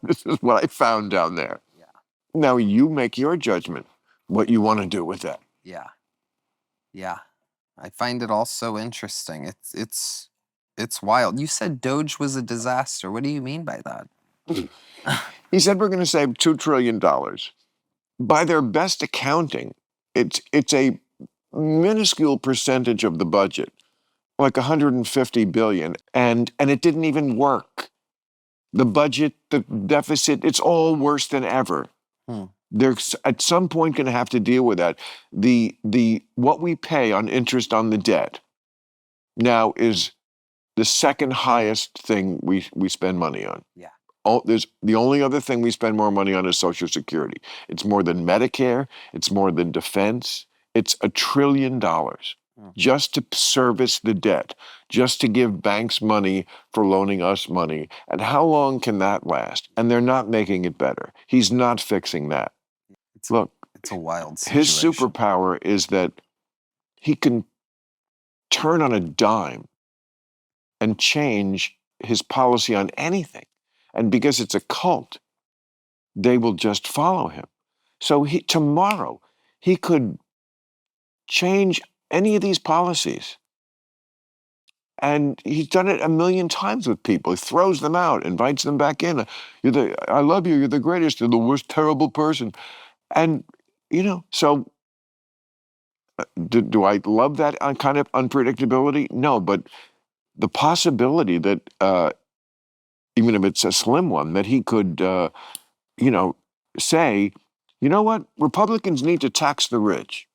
This is what I found down there. Yeah. Now you make your judgment what you want to do with that. Yeah. Yeah. I find it all so interesting. It's wild. You said Doge was a disaster. What do you mean by that? He said we're going to save $2 trillion. By their best accounting, it's a minuscule percentage of the budget, like 150 billion, and it didn't even work. The budget, the deficit, it's all worse than ever. They're at some point going to have to deal with that. What we pay on interest on the debt now is the second highest thing we spend money on. Yeah. There's the only other thing we spend more money on is Social Security. It's more than Medicare. It's more than defense. It's $1 trillion just to service the debt, just to give banks money for loaning us money. And how long can that last? And they're not making it better. He's not fixing that. Look, it's a wild situation. His superpower is that he can turn on a dime and change his policy on anything. And because it's a cult, they will just follow him. So tomorrow, he could change any of these policies. And he's done it a million times with people. He throws them out, invites them back in. I love you, you're the greatest, you're the worst terrible person. And, so do I love that kind of unpredictability? No, but the possibility that, even if it's a slim one, that he could, say, you know what, Republicans need to tax the rich.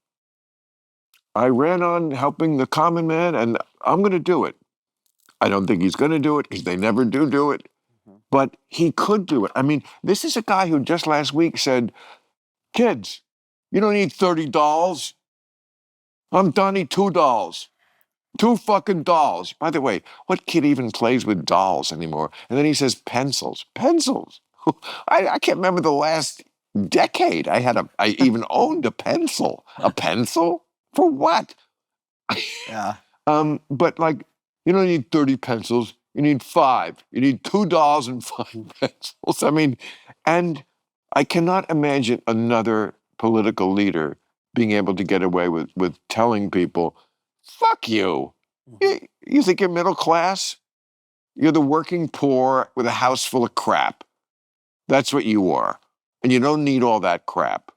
I ran on helping the common man, and I'm going to do it. I don't think he's going to do it because they never do it. But he could do it. I mean, this is a guy who just last week said, kids, you don't need $30. I'm done, need $2. 2 fucking dolls. By the way, what kid even plays with dolls anymore? And then he says pencils. Pencils. I can't remember the last decade I even owned a pencil. A pencil? For what? Yeah. But like, you don't need 30 pencils. You need 5. You need $2 and 5 pencils. I mean, and I cannot imagine another political leader being able to get away with telling people, fuck you. You think you're middle class? You're the working poor with a house full of crap. That's what you are. And you don't need all that crap.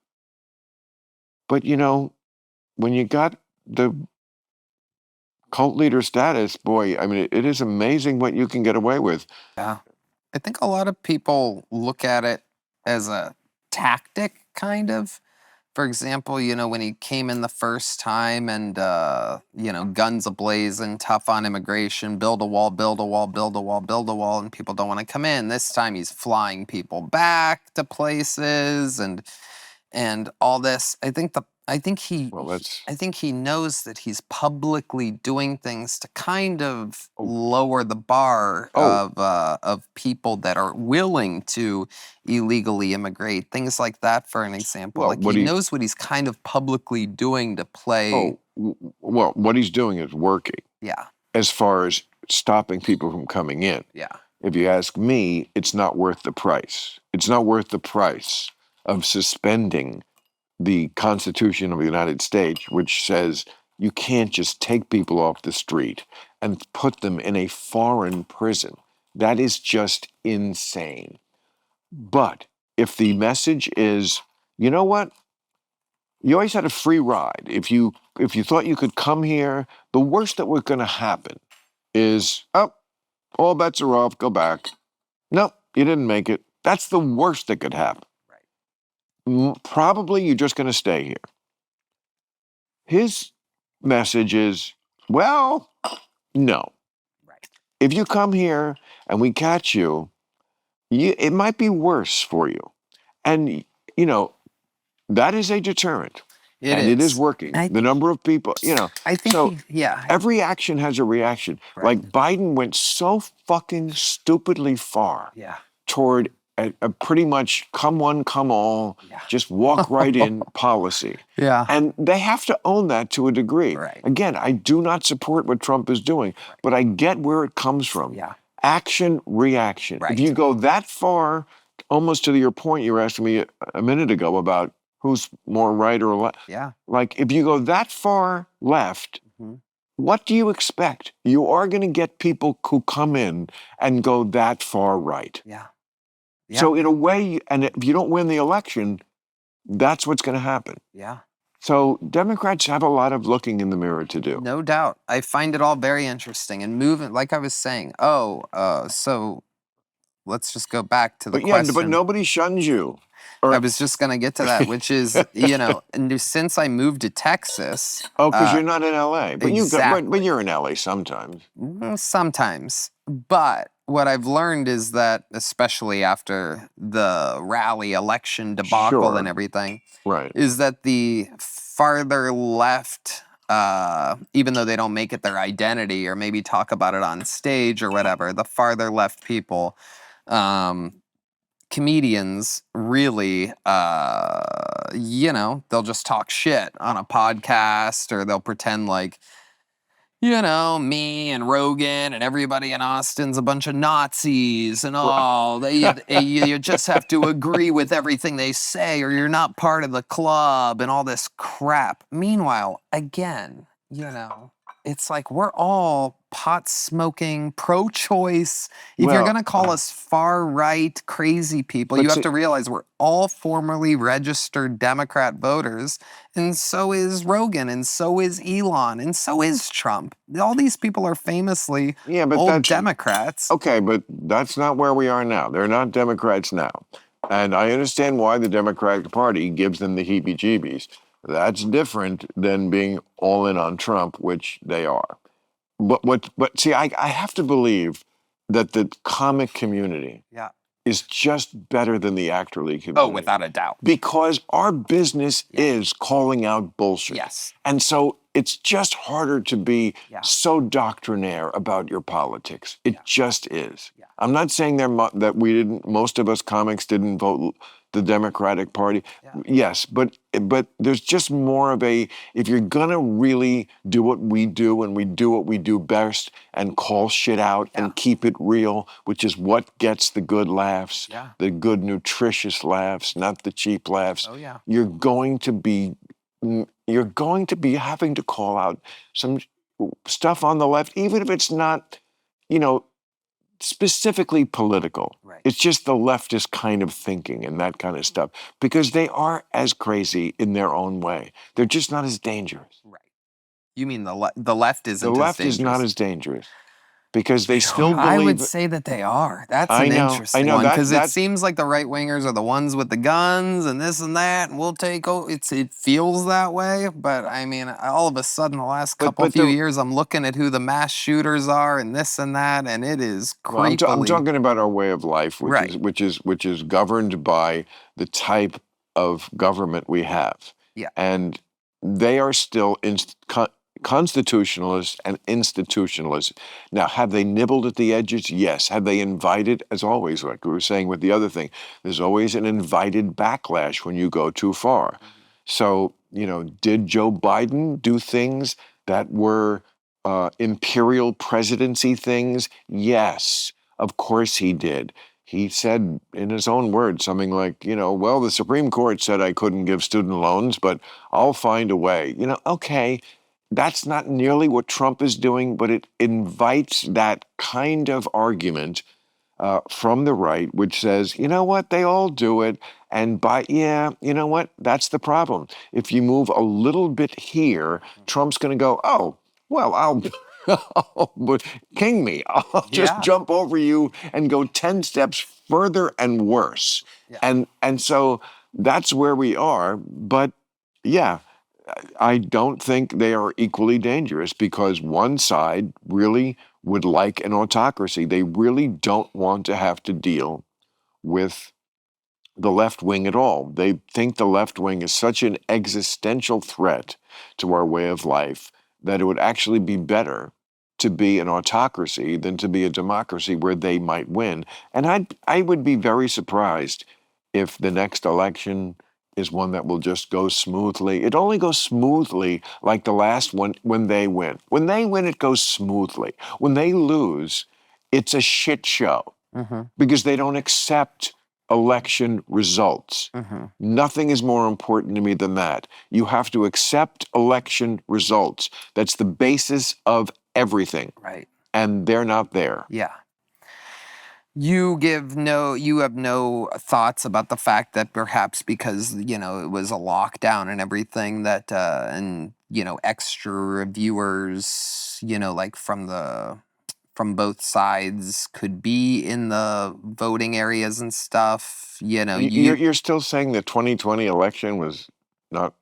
But, when you got the cult leader status, boy, I mean, it is amazing what you can get away with. Yeah. I think a lot of people look at it as a tactic, kind of. For example, when he came in the first time and, guns ablazing, tough on immigration, build a wall, build a wall, build a wall, build a wall, and people don't want to come in. This time he's flying people back to places and all this. I think he knows that he's publicly doing things to kind of lower the bar of people that are willing to illegally immigrate. Things like that, for an example. Well, he knows what he's kind of publicly doing to play. Well, what he's doing is working. Yeah. As far as stopping people from coming in. Yeah. If you ask me, it's not worth the price. It's not worth the price of suspending the Constitution of the United States, which says you can't just take people off the street and put them in a foreign prison. That is just insane. But if the message is, you know what? You always had a free ride. If you thought you could come here, the worst that was going to happen is, oh, all bets are off, go back. No, you didn't make it. That's the worst that could happen. Probably you're just going to stay here. His message is, well, no. Right. If you come here and we catch you, it might be worse for you. And, you know, that is a deterrent. It is working. The number of people, you know. I think, so every action has a reaction. Right. Like Biden went so fucking stupidly far toward a pretty much come one, come all, just walk right in policy. Yeah. And they have to own that to a degree. Right. Again, I do not support what Trump is doing, but I get where it comes from. Yeah. Action, reaction. Right. If you go that far, almost to your point you were asking me a minute ago about who's more right or left. Yeah. Like, if you go that far left, what do you expect? You are going to get people who come in and go that far right. Yeah. So in a way, and if you don't win the election, that's what's going to happen. Yeah. So Democrats have a lot of looking in the mirror to do. No doubt. I find it all very interesting and moving. Like I was saying, so let's just go back to the question. But nobody shuns you. I was just going to get to that, which is, you know, and since I moved to Texas. Oh, because you're not in LA. But exactly. but you're in LA sometimes. Sometimes. But what I've learned is that, especially after the rally election debacle and everything, is that the farther left, even though they don't make it their identity or maybe talk about it on stage or whatever, the farther left people, comedians really, you know, they'll just talk shit on a podcast or they'll pretend like, you know, me and Rogan and everybody in Austin's a bunch of Nazis and all. You just have to agree with everything they say or you're not part of the club and all this crap. Meanwhile, again, you know, it's like we're all pot-smoking, pro-choice. If you're going to call us far-right crazy people, you have to realize we're all formerly registered Democrat voters, and so is Rogan, and so is Elon, and so is Trump. All these people are famously old Democrats. Okay, but that's not where we are now. They're not Democrats now. And I understand why the Democratic Party gives them the heebie-jeebies. That's different than being all in on Trump, which they are. But see, I have to believe that the comic community is just better than the actor league community. Oh, without a doubt. Because our business is calling out bullshit. Yes. And so it's just harder to be so doctrinaire about your politics. It just is. Yeah. I'm not saying that most of us comics didn't vote the Democratic Party. Yeah. Yes, but there's just more of a, if you're gonna really do what we do and we do what we do best and call shit out and keep it real, which is what gets the good laughs, the good nutritious laughs, not the cheap laughs. Oh, yeah. You're going to be having to call out some stuff on the left, even if it's not, you know, specifically political. Right. It's just the leftist kind of thinking and that kind of stuff, because they are as crazy in their own way. They're just not as dangerous. Right. You mean the left isn't as dangerous? The left is not as dangerous. Because they still believe... I would say that they are. That's an interesting one. Because it seems like the right-wingers are the ones with the guns and this and that, and we'll take... It feels that way, but I mean, all of a sudden, the last few years, I'm looking at who the mass shooters are and this and that, and it is creepily... Well, I'm talking about our way of life, which is governed by the type of government we have. Yeah. And they are still... constitutionalists and institutionalists. Now, have they nibbled at the edges? Yes. Have they invited, as always, like we were saying with the other thing, there's always an invited backlash when you go too far. So, you know, did Joe Biden do things that were imperial presidency things? Yes, of course he did. He said in his own words something like, well, the Supreme Court said I couldn't give student loans, but I'll find a way. Okay, that's not nearly what Trump is doing, but it invites that kind of argument from the right, which says, you know what, they all do it. And yeah, you know what, that's the problem. If you move a little bit here, Trump's going to go, oh, well, but king me. I'll just Yeah. jump over you and go 10 steps further and worse. Yeah. And so that's where we are. But yeah, I don't think they are equally dangerous because one side really would like an autocracy. They really don't want to have to deal with the left wing at all. They think the left wing is such an existential threat to our way of life that it would actually be better to be an autocracy than to be a democracy where they might win. And I would be very surprised if the next election is one that will just go smoothly. It only goes smoothly like the last one when they win. When they win, it goes smoothly. When they lose, it's a shit show because they don't accept election results. Nothing is more important to me than that. You have to accept election results. That's the basis of everything. Right. And they're not there. Yeah. You have no thoughts about the fact that perhaps because, it was a lockdown and everything that, and, extra reviewers, like from both sides could be in the voting areas and stuff, You're still saying the 2020 election was not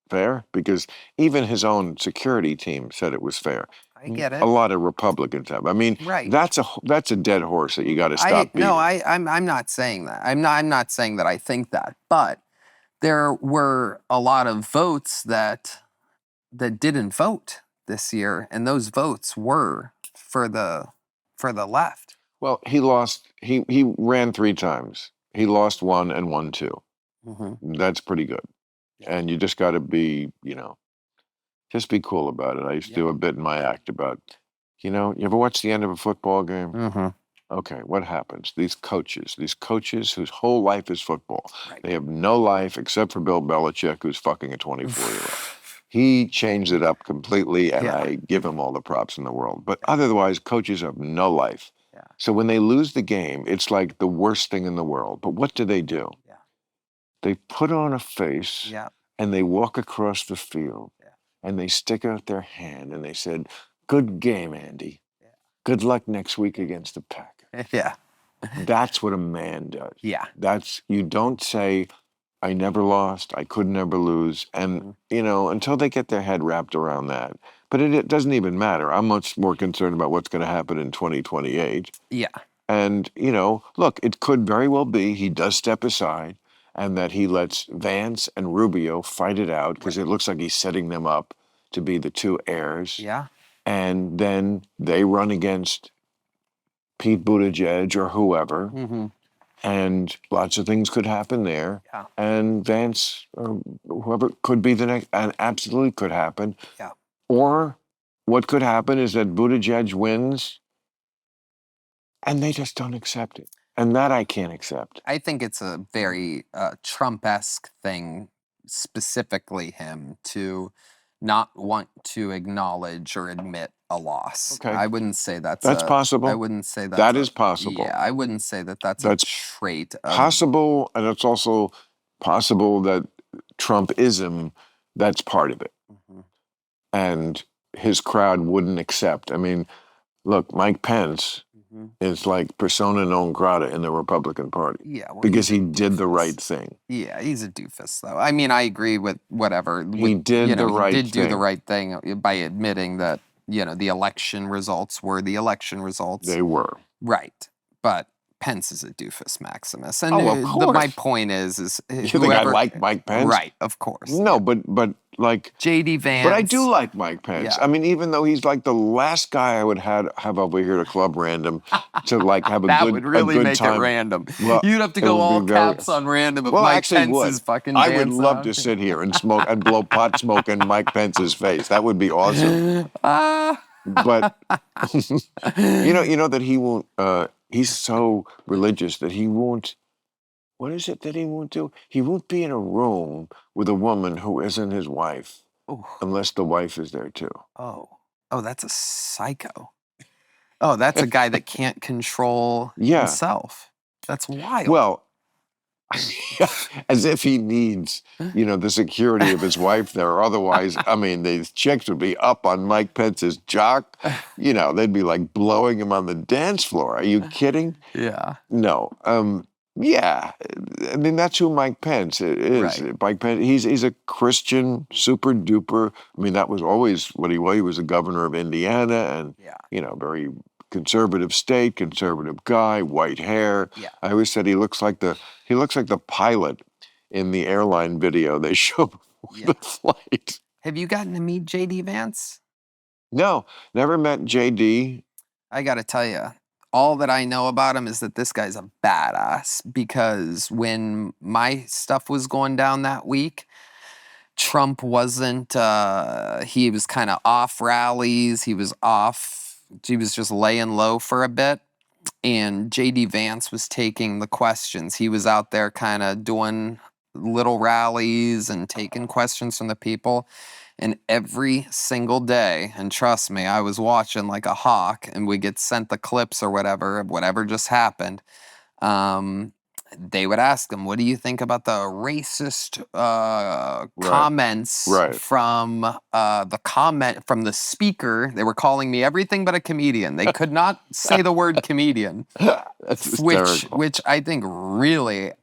fair? Because even his own security team said it was fair. I get it. A lot of Republicans have. I mean, Right. that's a dead horse that you got to stop beating. No, I'm not saying that. I'm not saying that I think that. But there were a lot of votes that didn't vote this year, and those votes were for the left. Well, he lost. He ran 3 times. He lost 1 and won 2. That's pretty good. And you just got to be, just be cool about it. I used to do a bit in my act about, you ever watch the end of a football game? Okay, what happens? These coaches whose whole life is football, they have no life except for Bill Belichick, who's fucking a 24-year-old. He changed it up completely, and I give him all the props in the world. But otherwise, coaches have no life. So when they lose the game, it's like the worst thing in the world. But what do? They put on a face and they walk across the field and they stick out their hand and they said, "Good game, Andy. Good luck next week against the Packers." That's what a man does. You don't say, "I never lost, I could never lose." And, until they get their head wrapped around that. But it doesn't even matter. I'm much more concerned about what's going to happen in 2028. And, look, it could very well be he does step aside and that he lets Vance and Rubio fight it out because it looks like he's setting them up to be the 2 heirs. And then they run against Pete Buttigieg or whoever. And lots of things could happen there. And Vance or whoever could be the next, and absolutely could happen. Or what could happen is that Buttigieg wins and they just don't accept it. And that I can't accept. I think it's a very Trump-esque thing, specifically him, to not want to acknowledge or admit a loss. I wouldn't say that's possible. I wouldn't say that is possible. Yeah, I wouldn't say that's a trait. Possible, and it's also possible that Trumpism, that's part of it. And his crowd wouldn't accept. I mean, look, Mike Pence is like persona non grata in the Republican Party. Because he did the right thing. He's a doofus, though. I mean, I agree with whatever. He did the right thing. He did do the right thing by admitting that, the election results were the election results. They were. Right. But Pence is a doofus Maximus. And of course. My point is you think I like Mike Pence? Right, of course. No, but like J.D. Vance. But I do like Mike Pence. I mean, even though he's like the last guy I would have over here to Club Random to like have a that good would really good make time. it random. Well, you'd have to go all caps on random if Mike Pence is fucking I would love to sit here and smoke and blow pot smoke in Mike Pence's face. That would be awesome. But you know that he won't. He's so religious that he won't. What is it that he won't do? He won't be in a room with a woman who isn't his wife Oh, unless the wife is there too. oh, oh, that's a psycho. Oh, that's a guy that can't control Yeah. himself. That's wild. Well, as if he needs, the security of his wife there. Otherwise, I mean, these chicks would be up on Mike Pence's jock. They'd be like blowing him on the dance floor. Are you kidding? Yeah. No. Yeah. I mean, that's who Mike Pence is. Right. Mike Pence, he's a Christian, super duper. I mean, that was always what he was. He was a governor of Indiana and, Yeah. very conservative state, conservative guy, white hair. Yeah. I always said he looks like the pilot in the airline video they show before the flight. Have you gotten to meet J.D. Vance? No, never met JD. I got to tell you, all that I know about him is that this guy's a badass, because when my stuff was going down that week, Trump wasn't, he was kind of off rallies. He was just laying low for a bit. And J.D. Vance was taking the questions. He was out there kind of doing little rallies and taking questions from the people. And every single day, and trust me, I was watching like a hawk, and we get sent the clips or whatever just happened. They would ask him, what do you think about the racist comments from from the speaker? They were calling me everything but a comedian. They could not say the word comedian. That's hysterical. Which I think it really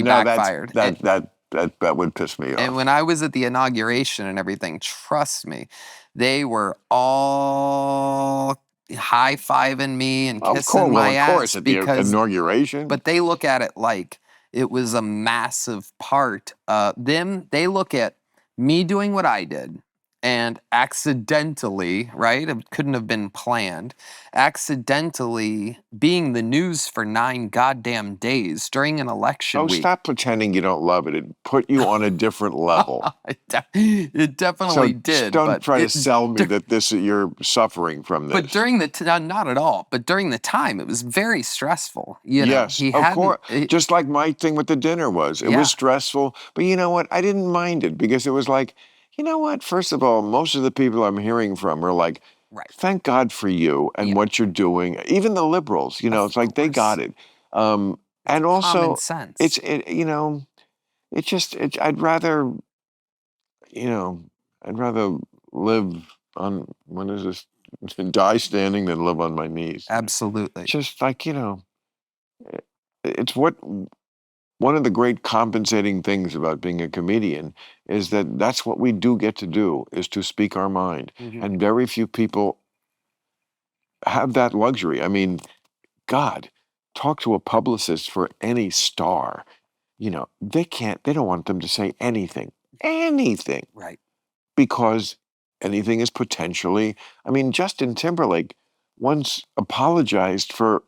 backfired. That would piss me off. And when I was at the inauguration and everything, trust me, they were all high-fiving me and kissing my ass. Of course, at the inauguration. But they look at it like it was a massive part. They look at me doing what I did and accidentally, right? It couldn't have been planned. Accidentally being the news for 9 goddamn days during an election week. Stop pretending you don't love it. It put you on a different level. It definitely did. Don't try to sell me that you're suffering from this. But during not at all. But during the time, it was very stressful. Yes, of course. Just like my thing with the dinner was. It was stressful. But you know what? I didn't mind it because it was like, you know what? First of all, most of the people I'm hearing from are like, thank God for you and what you're doing. Even the liberals, it's like they got it. And also, common sense. I'd rather live on, when is this, die standing than live on my knees. Absolutely. Just like, it's one of the great compensating things about being a comedian is that that's what we do get to do, is to speak our mind. Mm-hmm. And very few people have that luxury. I mean, God, talk to a publicist for any star. They don't want them to say anything. Right. Because anything is potentially, I mean, Justin Timberlake once apologized for,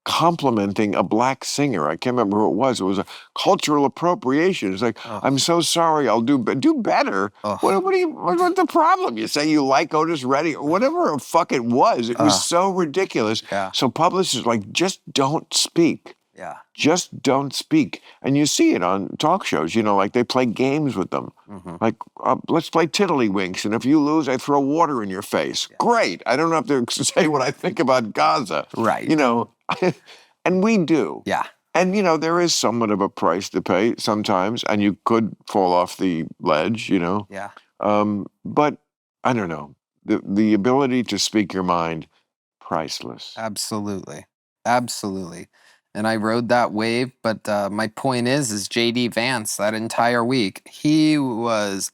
complimenting a black singer. I can't remember who it was. It was a cultural appropriation. It's like, I'm so sorry. I'll do better. What's the problem? You say you like Otis Redding or whatever the fuck it was. It was so ridiculous. Yeah. So publicists like, just don't speak. Yeah. Just don't speak. And you see it on talk shows, like they play games with them. Mm-hmm. Like, let's play tiddlywinks, and if you lose, I throw water in your face. Yeah. Great. I don't have to say what I think about Gaza. Right. And we do. Yeah. And, there is somewhat of a price to pay sometimes, and you could fall off the ledge, Yeah. But I don't know. The ability to speak your mind, priceless. Absolutely. Absolutely. And I rode that wave, but my point is J.D. Vance that entire week, he was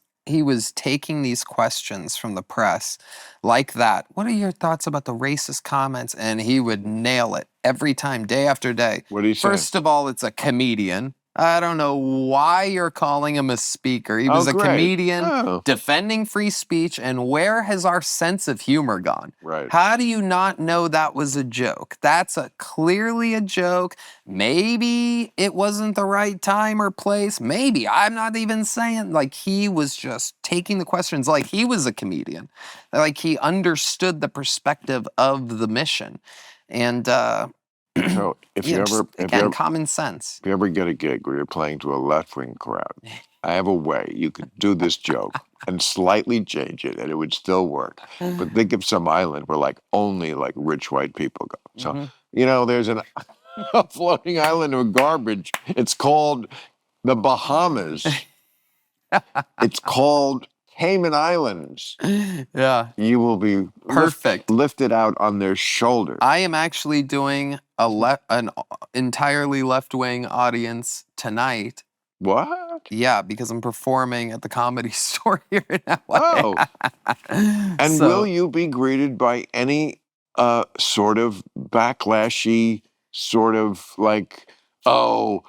taking these questions from the press like that. What are your thoughts about the racist comments? And he would nail it every time, day after day. What do you say? First of all, it's a comedian. I don't know why you're calling him a speaker. He was a great. comedian Oh. defending free speech, and where has our sense of humor gone? Right. How do you not know that was a joke? That's clearly a joke. Maybe it wasn't the right time or place. Maybe. I'm not even saying. Like, he was just taking the questions like he was a comedian. Like, he understood the perspective of the mission. And, So if you ever, again, common sense. if you ever get a gig where you're playing to a left-wing crowd, I have a way you could do this joke and slightly change it, and it would still work. But think of some island where like only like rich white people go. So there's a floating island of garbage. It's called the Bahamas. It's called Cayman Islands. Yeah. You will be perfect lifted out on their shoulders. I am actually doing an entirely left-wing audience tonight. What? Yeah, because I'm performing at the Comedy Store here in LA. Oh. And will you be greeted by any sort of backlashy, sort of like, oh,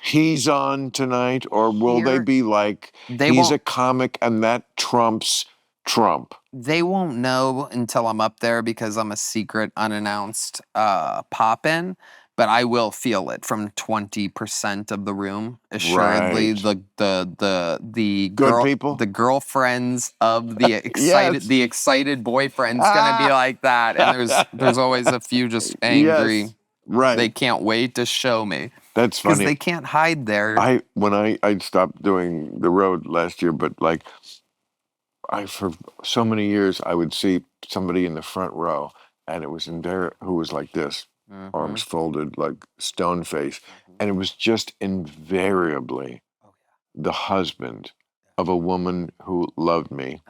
he's on tonight? Or will they be like, he's a comic and that trumps Trump? They won't know until I'm up there because I'm a secret, unannounced pop-in. But I will feel it from 20% of the room. Assuredly, Right. the good people, the girlfriends of the excited the excited boyfriend's gonna be like that, and there's always a few just angry. Yes. Right. They can't wait to show me. That's funny. Because they can't hide there. When I stopped doing the road last year, but like for so many years I would see somebody in the front row, and it was in there who was like this. Arms folded, like stone face. And it was just invariably the husband of a woman who loved me,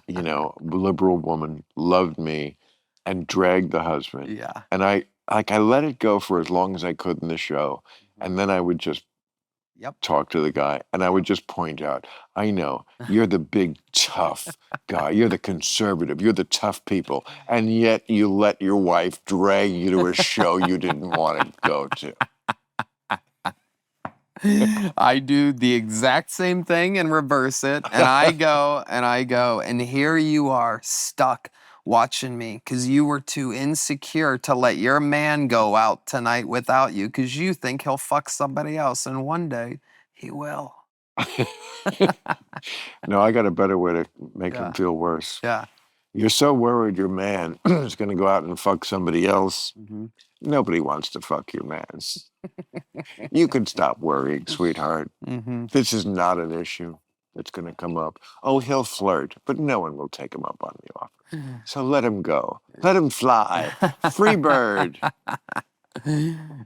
liberal woman, loved me, and dragged the husband. Yeah. And I let it go for as long as I could in the show. And then I would just talk to the guy, and I would just point out, I know, you're the big, tough guy. You're the conservative. You're the tough people. And yet you let your wife drag you to a show you didn't want to go to. I do the exact same thing and reverse it. And I go, and here you are stuck watching me because you were too insecure to let your man go out tonight without you because you think he'll fuck somebody else, and one day he will. No, I got a better way to make him feel worse. Yeah. You're so worried your man is going to go out and fuck somebody else. Nobody wants to fuck your man. You can stop worrying, sweetheart. This is not an issue that's going to come up. Oh, he'll flirt, but no one will take him up on the offer. So let him go. Let him fly. Free bird.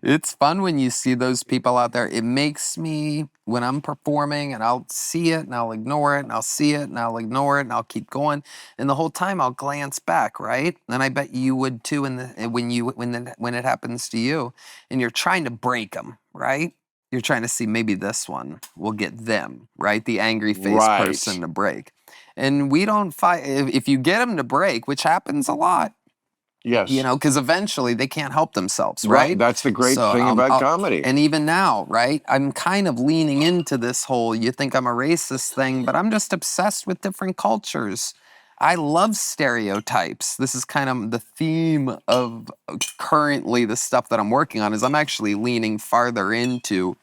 It's fun when you see those people out there. It makes me, when I'm performing, and I'll see it and I'll ignore it, and I'll see it and I'll ignore it, and I'll keep going, and the whole time I'll glance back, right? And I bet you would too when it happens to you, and you're trying to break them, right? You're trying to see maybe this one will get them, right? The angry face person to break. And we don't fight. If you get them to break, which happens a lot. Yes. Because eventually they can't help themselves, right? That's the great thing about comedy. And even now, right? I'm kind of leaning into this whole, you think I'm a racist thing, but I'm just obsessed with different cultures. I love stereotypes. This is kind of the theme of currently the stuff that I'm working on, is I'm actually leaning farther into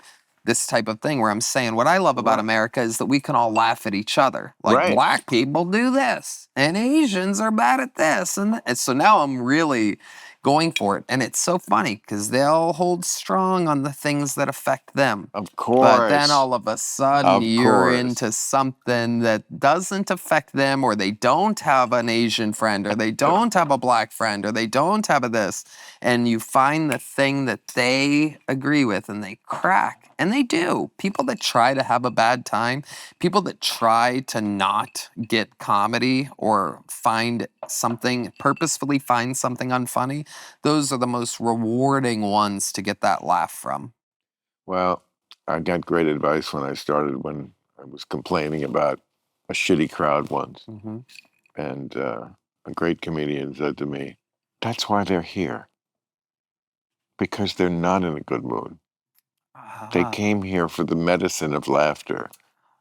this type of thing where I'm saying what I love about America is that we can all laugh at each other. Like, black people do this, and Asians are bad at this. And so now I'm really going for it. And it's so funny because they'll hold strong on the things that affect them. Of course. But then all of a sudden you're into something that doesn't affect them, or they don't have an Asian friend, or they don't have a black friend, or they don't have a this. And you find the thing that they agree with and they crack. And they do. People that try to have a bad time, people that try to not get comedy or purposefully find something unfunny, those are the most rewarding ones to get that laugh from. Well, I got great advice when I was complaining about a shitty crowd once. And a great comedian said to me, that's why they're here. Because they're not in a good mood. They Ah. came here for the medicine of laughter.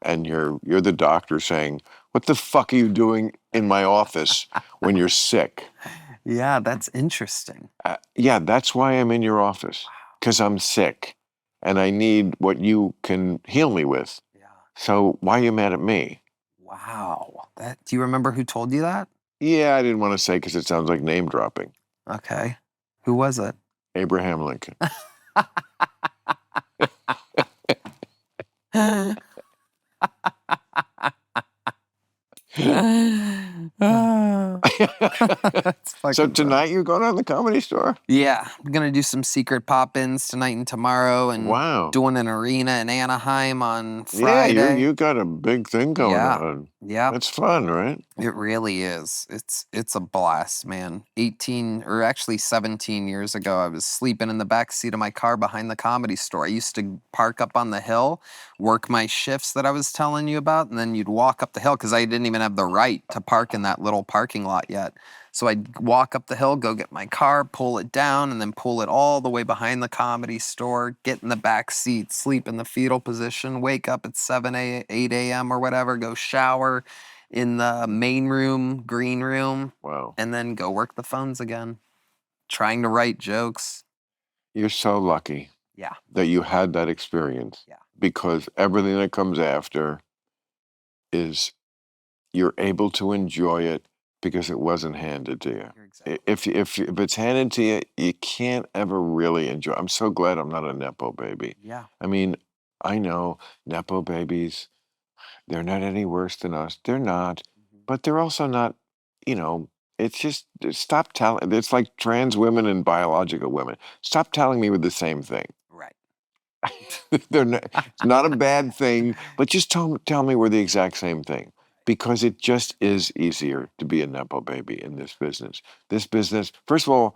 And you're the doctor saying, "What the fuck are you doing in my office when you're sick?" Yeah, that's interesting. Yeah, that's why I'm in your office, because I'm sick and I need what you can heal me with. Yeah. So why are you mad at me? Wow. Do you remember who told you that? Yeah, I didn't want to say because it sounds like name dropping. Okay. Who was it? Abraham Lincoln. That's So fucking funny. tonight you're going on the Comedy Store? Yeah, I'm gonna do some secret pop-ins tonight and tomorrow, and Wow. doing an arena in Anaheim on Yeah, Friday. you got a big thing going Yeah, on. yeah, That's fun, right? it really is. It's a blast, man. 18 or actually 17 years ago, I was sleeping in the back seat of my car behind the Comedy Store. I used to park up on the hill, work my shifts that I was telling you about, and then you'd walk up the hill because I didn't even have the right to park in that little parking lot yet. So I'd walk up the hill, go get my car, pull it down, and then pull it all the way behind the Comedy Store, get in the back seat, sleep in the fetal position, wake up at 8 a.m. or whatever, go shower in the main room, green room, Wow. and then go work the phones again, trying to write jokes. You're so lucky Yeah, that you had that experience, yeah. because everything that comes after is you're able to enjoy it because it wasn't handed to you. You're exactly If it's handed to you, you can't ever really enjoy. I'm so glad I'm not a Nepo baby. yeah. I mean, I know Nepo babies, they're not any worse than us. They're not, Mhm. but they're also not, you know, it's just stop telling. It's like trans women and biological women. Stop telling me we're the same thing. Right. They're not, it's not a bad thing, but just tell me we're the exact same thing, because it just is easier to be a Nepo baby in this business. This business, first of all,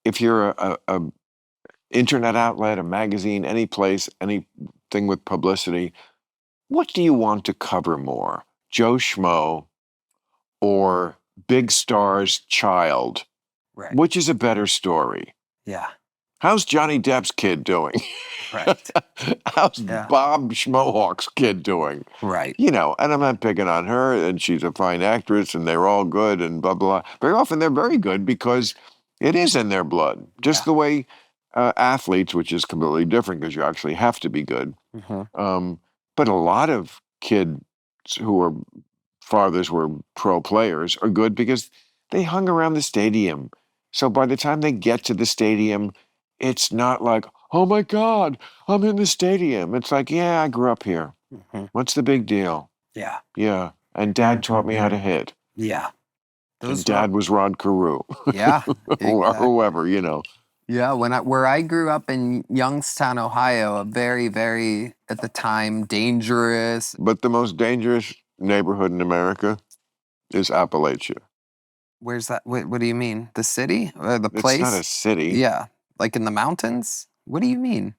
if you're a internet outlet, a magazine, any place, anything with publicity, what do you want to cover more? Joe Schmo or Big Star's child? Right. Which is a better story? Yeah. How's Johnny Depp's kid doing? Right. How's Yeah. Bob Schmohawk's kid doing? Right. You know, and I'm not picking on her, and she's a fine actress, and they're all good, and blah, blah. Very often they're very good because it is in their blood. Just Yeah. the way athletes, which is completely different because you actually have to be good. Mhm. But a lot of kids who are fathers were pro players are good because they hung around the stadium. So by the time they get to the stadium, it's not like, "Oh my God, I'm in the stadium." It's like, "Yeah, I grew up here. Mhm. What's the big deal?" Yeah. Yeah. And Dad taught me how to hit. Yeah. And Those were. Dad was Rod Carew Yeah. or Exactly. whoever, you know. Yeah, where I grew up in Youngstown, Ohio, a very, very at the time dangerous. But the most dangerous neighborhood in America is Appalachia. Where's that? What do you mean? The city? The It's not a place? city. Yeah, like in the mountains. What do you mean?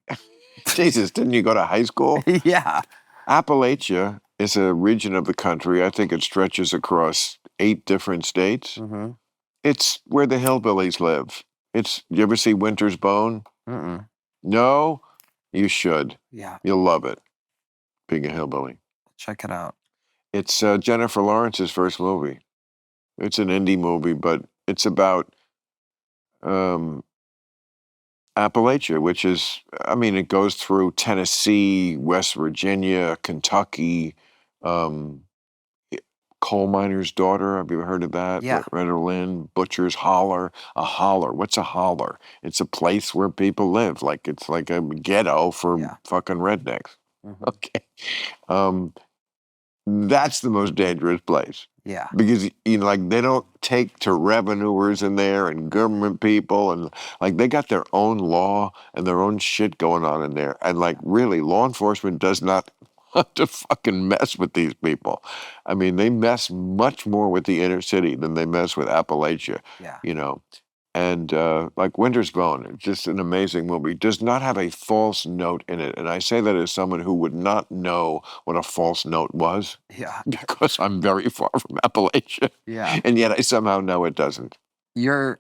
Jesus, didn't you go to high school? Yeah. Appalachia is a region of the country. I think it stretches across 8 different states. Mm-hmm. It's where the hillbillies live. You ever see Winter's Bone? Mm-mm. No? You should. Yeah. You'll love it, being a hillbilly. Check it out. It's Jennifer Lawrence's first movie. It's an indie movie, but it's about um, Appalachia, which is, I mean, it goes through Tennessee, West Virginia, Kentucky, um, Coal Miner's Daughter. Have you ever heard of that? Yeah. Loretta Lynn, Butcher's Holler. A holler. What's a holler? It's a place where people live. Like it's like a ghetto for Yeah. fucking rednecks. Mhm. Okay. Um, that's the most dangerous place. Yeah. Because, you know, like they don't take to revenuers in there and government people, and like they got their own law and their own shit going on in there. And like really, law enforcement does not want to fucking mess with these people. I mean, they mess much more with the inner city than they mess with Appalachia, Yeah. you know. And like Winter's Bone, it's just an amazing movie. Does not have a false note in it. And I say that as someone who would not know what a false note was Yeah. because I'm very far from Appalachia. Yeah. And yet I somehow know it doesn't. So you're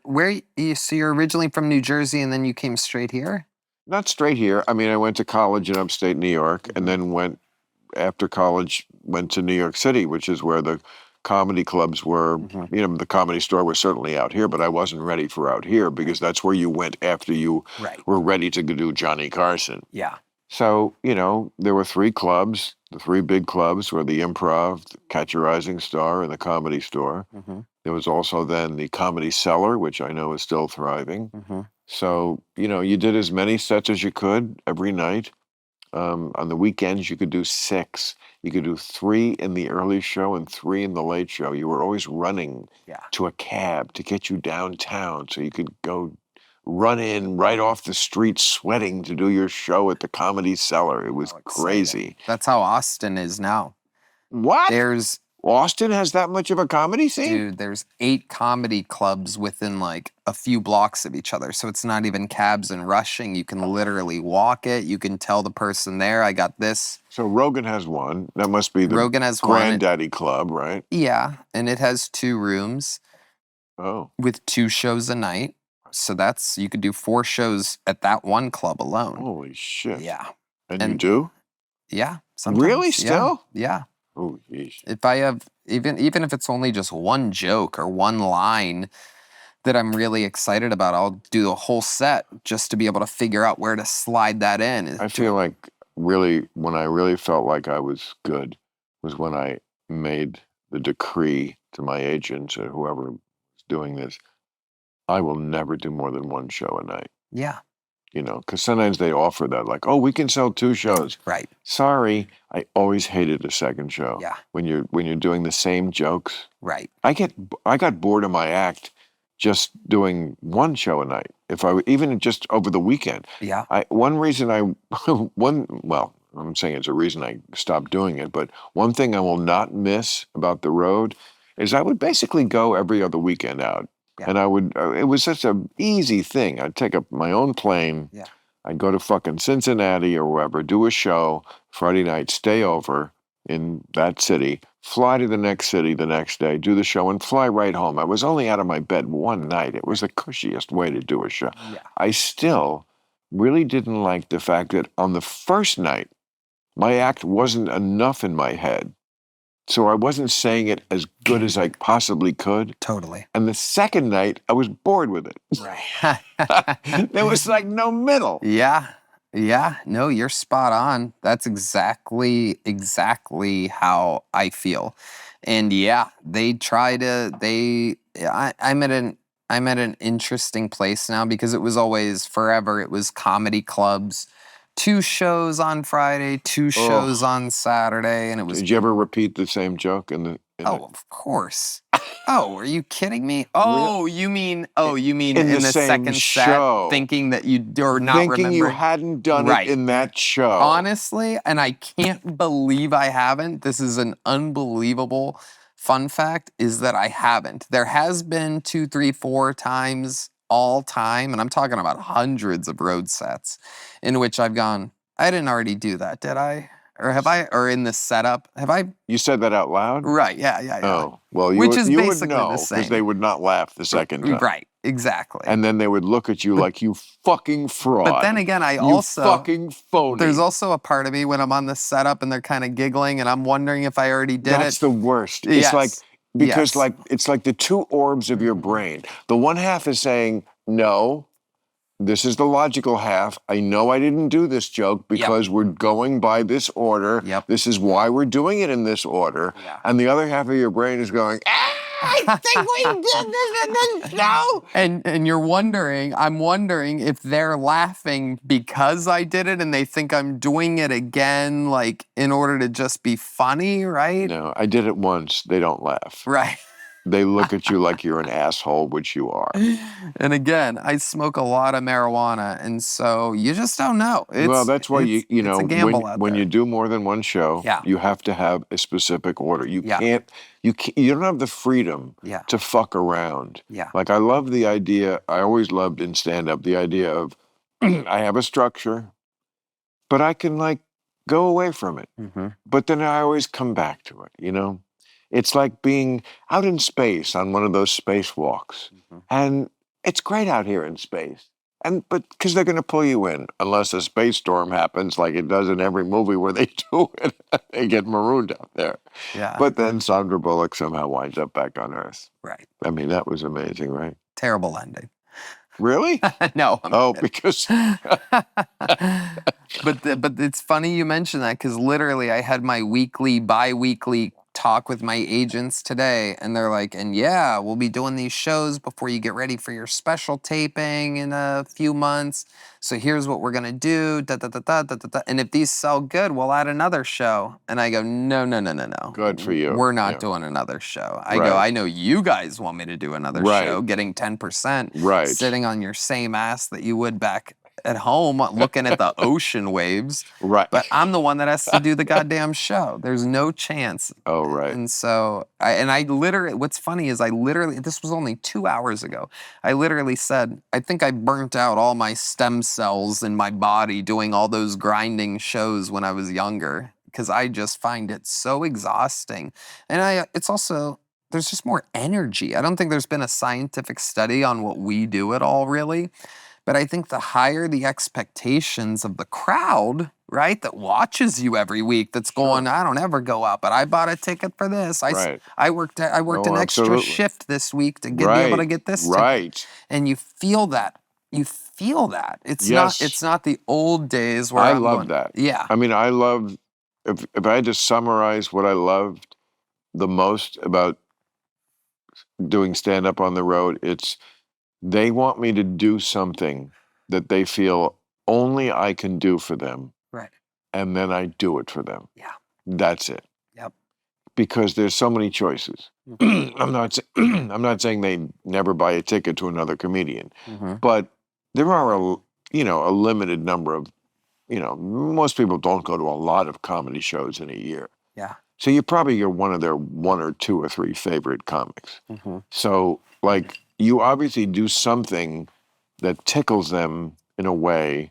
originally from New Jersey and then you came straight here? Not straight here. I mean, I went to college in upstate New York, and then after college, went to New York City, which is where the comedy clubs were. You know, the Comedy Store was certainly out here, but I wasn't ready for out here because that's where you went after you Right. were ready to do Johnny Carson. Yeah. So, you know, there were three clubs. The three big clubs were the Improv, the Catch a Rising Star, and the Comedy Store. There was also then the Comedy Cellar, which I know is still thriving. So, you know, you did as many sets as you could every night. On the weekends, you could do 6. You could do 3 in the early show and 3 in the late show. You were always running to a cab to get you downtown so you could go run in right off the street sweating to do your show at the Comedy Cellar. It was How exciting. crazy. That's how Austin is now. What? There's Austin has that much of a comedy scene? Dude, there's 8 comedy clubs within like a few blocks of each other. So it's not even cabs and rushing. You can literally walk it. You can tell the person there, I got this. So Rogan has one. That must be the Rogan has one. Granddaddy Club, right? Yeah, and it has 2 rooms Oh. with 2 shows a night. So you could do 4 shows at that one club alone. Holy shit. Yeah. And you do? Yeah. Sometimes. Really? Still? Yeah. Oh, yeesh. If I have, even if it's only just one joke or one line that I'm really excited about, I'll do the whole set just to be able to figure out where to slide that in. I feel like really, when I really felt like I was good was when I made the decree to my agents or whoever was doing this, I will never do more than 1 show a night. Yeah. You know, because sometimes they offer that, like, oh, we can sell 2 shows. Right. Sorry, I always hated a second show. Yeah. When you're doing the same jokes. Right. I got bored of my act just doing 1 show a night. If I even just over the weekend. Yeah. One reason I'm saying it's a reason I stopped doing it, but one thing I will not miss about the road is I would basically go every other weekend out. Yeah. And I would, it was such an easy thing. I'd take up my own plane. Yeah. I'd go to fucking Cincinnati or wherever, do a show Friday night, stay over in that city, fly to the next city the next day, do the show, and fly right home. I was only out of my bed 1 night. It was the cushiest way to do a show. Yeah. I still really didn't like the fact that on the first night, my act wasn't enough in my head. So I wasn't saying it as good as I possibly could. Totally. And the second night, I was bored with it. Right. There was like no middle. Yeah. Yeah. No, you're spot on. That's exactly how I feel. And yeah, I'm at an interesting place now because it was always forever. It was comedy clubs. 2 shows on Friday, 2 shows on Saturday, and it was. Did you ever repeat the same joke Of course. Oh, are you kidding me? Oh, you mean in the same second show. set, thinking that you or not thinking remembering. you hadn't done it in that show. Honestly, and I can't believe I haven't. This is an unbelievable fun fact, is that I haven't. There has been 2, 3, 4 times all time, and I'm talking about hundreds of road sets, in which I've gone, I didn't already do that, did I? Or have I? Or in the setup, have I? You said that out loud? Right, yeah. Oh, well, you Which would, is you basically would know, the same. because they would not laugh the second time. Right, exactly. And then they would look at you like, you fucking fraud. But then again, you fucking phony. There's also a part of me when I'm on the setup and they're kind of giggling and I'm wondering if I already did it. That's the worst. Yes. It's like, because Yes. it's like the 2 orbs of your brain. The one half is saying, no, this is the logical half. I know I didn't do this joke because we're going by this order. Yep. This is why we're doing it in this order. Yeah. And the other half of your brain is going, I think we did this in this show. And I'm wondering if they're laughing because I did it and they think I'm doing it again, like in order to just be funny, right? No, I did it once. They don't laugh. Right. They look at you like you're an asshole, which you are. And again, I smoke a lot of marijuana, and so you just don't know. Well, that's why you know, it's a gamble out when there. you do more than one show, you have to have a specific order. You don't have the freedom to fuck around. Yeah. Like I love the idea, I always loved in stand-up the idea of I have a structure, but I can like go away from it. Mm-hmm. But then I always come back to it, you know? It's like being out in space on one of those spacewalks. Mm-hmm. And it's great out here in space. But because they're going to pull you in, unless a space storm happens, like it does in every movie where they do it, they get marooned out there. Yeah. But then Sandra Bullock somehow winds up back on Earth. Right. I mean, that was amazing, right? Terrible ending. Really? No. Oh, because But it's funny you mention that because literally I had my bi-weekly talk with my agents today, and they're like, and yeah, we'll be doing these shows before you get ready for your special taping in a few months. So here's what we're gonna do, da da da da da da da. And if these sell good, we'll add another show. And I go, no, no, no, no, no. Good for you. We're not Yeah. doing another show. I go, I know you guys want me to do another show, getting 10%, Right. sitting on your same ass that you would back at home looking at the ocean waves. Right. But I'm the one that has to do the goddamn show. There's no chance. Oh, right. And so, I literally, what's funny is this was only 2 hours ago. I literally said, I think I burnt out all my stem cells in my body doing all those grinding shows when I was younger, because I just find it so exhausting. And it's also, there's just more energy. I don't think there's been a scientific study on what we do at all, really. But I think the higher the expectations of the crowd, right, that watches you every week, that's going, I don't ever go out, but I bought a ticket for this. I worked an extra shift this week to be able to get this ticket. Right. And you feel that. You feel that. It's not the old days where I I'm love going, that. Yeah. I mean, I love, if I had to summarize what I loved the most about doing stand-up on the road, it's they want me to do something that they feel only I can do for them. Right. And then I do it for them. Yeah. That's it. Yep. Because there's so many choices. I'm not saying they never buy a ticket to another comedian, but there are a limited number of, most people don't go to a lot of comedy shows in a year. Yeah. So you're one of their 1 or 2 or 3 favorite comics. So like you obviously do something that tickles them in a way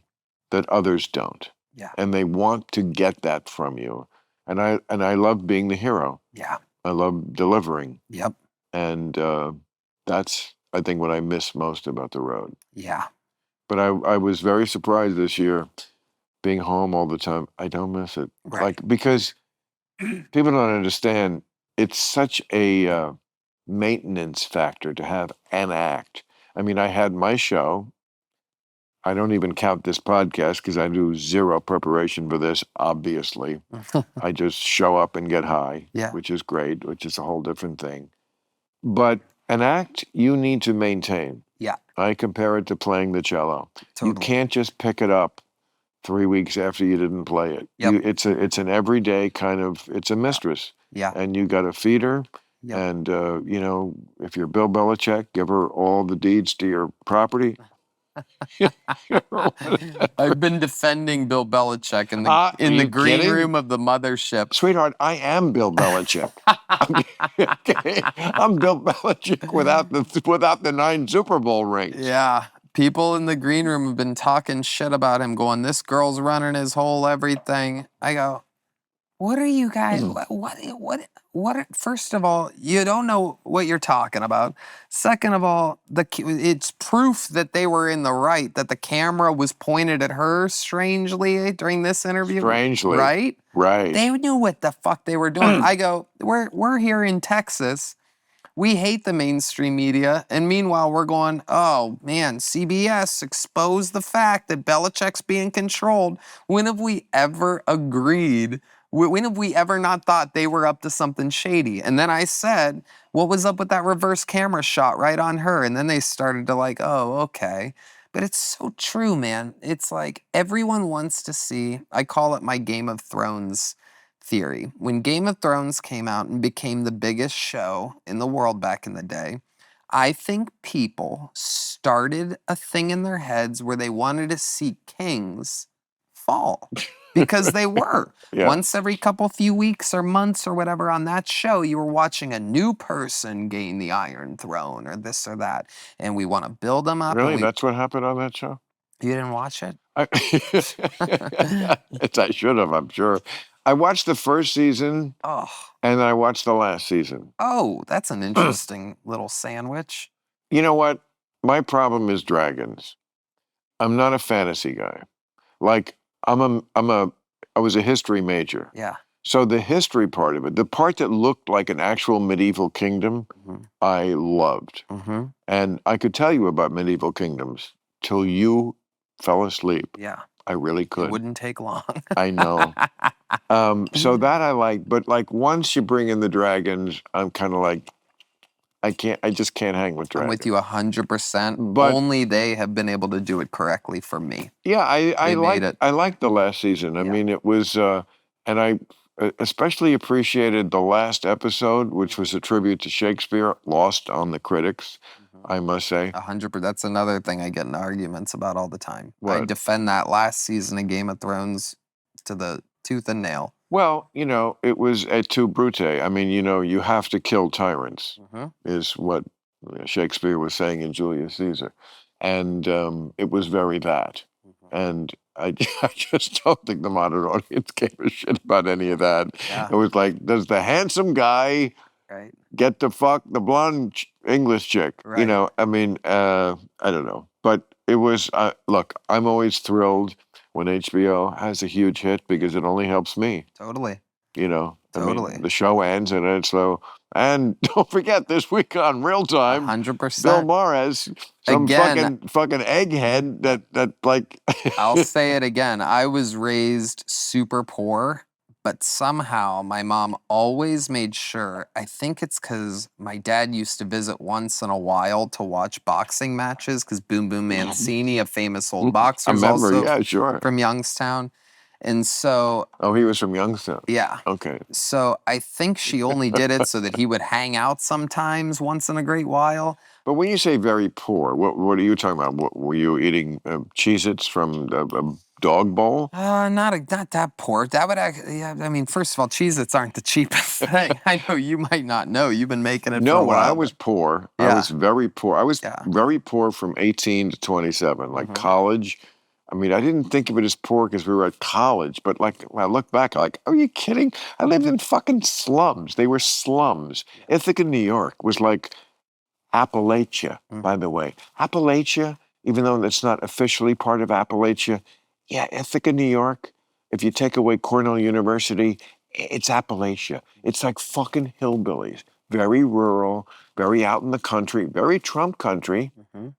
that others don't. Yeah. And they want to get that from you. And I love being the hero. Yeah. I love delivering. Yep. And that's, I think, what I miss most about the road. Yeah. But I was very surprised this year being home all the time. I don't miss it. Right. Like, because people don't understand, it's such a maintenance factor to have an act. I mean, I had my show. I don't even count this podcast because I do zero preparation for this, obviously. I just show up and get high, which is great, which is a whole different thing. But an act you need to maintain. Yeah. I compare it to playing the cello. Totally. You can't just pick it up 3 weeks after you didn't play it. Yep. It's an everyday kind of, it's a mistress. Yeah. And you got to feed her. Yep. And, if you're Bill Belichick, give her all the deeds to your property. I've been defending Bill Belichick in the green room of the mothership. Sweetheart, I am Bill Belichick. Okay? I'm Bill Belichick without the 9 Super Bowl rings. Yeah. People in the green room have been talking shit about him, going, this girl's running his whole everything. I go, what are you guys, what, first of all, you don't know what you're talking about. Second of all, it's proof that they were in the right, that the camera was pointed at her strangely during this interview. Strangely. Right? Right. They knew what the fuck they were doing. I go, we're here in Texas. We hate the mainstream media, and meanwhile, we're going, oh, man, CBS exposed the fact that Belichick's being controlled. When have we ever agreed? When have we ever not thought they were up to something shady? And then I said, what was up with that reverse camera shot right on her? And then they started to like, oh, okay. But it's so true, man. It's like everyone wants to see, I call it my Game of Thrones theory. When Game of Thrones came out and became the biggest show in the world back in the day, I think people started a thing in their heads where they wanted to see kings fall. Because they were. Yeah. Once every few weeks or months or whatever on that show, you were watching a new person gain the Iron Throne or this or that. And we want to build them up. Really? That's what happened on that show? You didn't watch it? I should have, I'm sure. I watched the first season, and I watched the last season. Oh, that's an interesting little sandwich. You know what? My problem is dragons. I'm not a fantasy guy. Like I was a history major. Yeah. So the history part of it, the part that looked like an actual medieval kingdom, Mm-hmm. I loved. Mm-hmm. And I could tell you about medieval kingdoms till you fell asleep. Yeah. I really It could. wouldn't take long. I know. So that I like, but like once you bring in the dragons, I'm kind of like, I just can't hang with I'm dragons. with you 100%. But Only they have been able to do it correctly for me. yeah, They made it. I liked the last season. I Yeah. mean, it was, and I especially appreciated the last episode, which was a tribute to Shakespeare, lost on the critics, I must say. 100%. That's another thing I get in arguments about all the time. I What? defend that last season of Game of Thrones to the tooth and nail. Well, it was et tu brute. I mean, you have to kill tyrants, Mm-hmm. is what Shakespeare was saying in Julius Caesar. And it was very that. And I just don't think the modern audience gave a shit about any of that. Yeah. It was like, does the handsome guy Right. get to fuck the blonde English chick? Right. I mean, I don't know. But it was, look, I'm always thrilled when HBO has a huge hit because it only helps me. Totally. I mean, Totally. the show ends and it's so. And don't forget, this week on Real Time, 100%. Bill Maher has some Again, fucking egghead that like. I'll say it again. I was raised super poor, but somehow my mom always made sure. I think it's because my dad used to visit once in a while to watch boxing matches because Boom Boom Mancini, a famous old boxer, A is member, also yeah, sure. from Youngstown. And so, Oh, he was from Youngstown. yeah. Okay. So I think she only did it so that he would hang out sometimes once in a great while. But when you say very poor, what are you talking about? What, were you eating Cheez-Its from a dog bowl? Not that poor. That would actually, yeah, I mean, first of all, Cheez-Its aren't the cheapest thing. I know you might not know. You've been making it for No, a when while. I was poor, I Yeah. was very poor. I was Yeah. very poor from 18 to 27, like Mhm. college. I mean, I didn't think of it as poor because we were at college, but like when I look back, like, are you kidding? I lived in fucking slums. They were slums. Ithaca, New York was like Appalachia, by the way. Appalachia, even though it's not officially part of Appalachia, yeah, Ithaca, New York, if you take away Cornell University, it's Appalachia. It's like fucking hillbillies. Very rural, very out in the country, very Trump country. Mhm.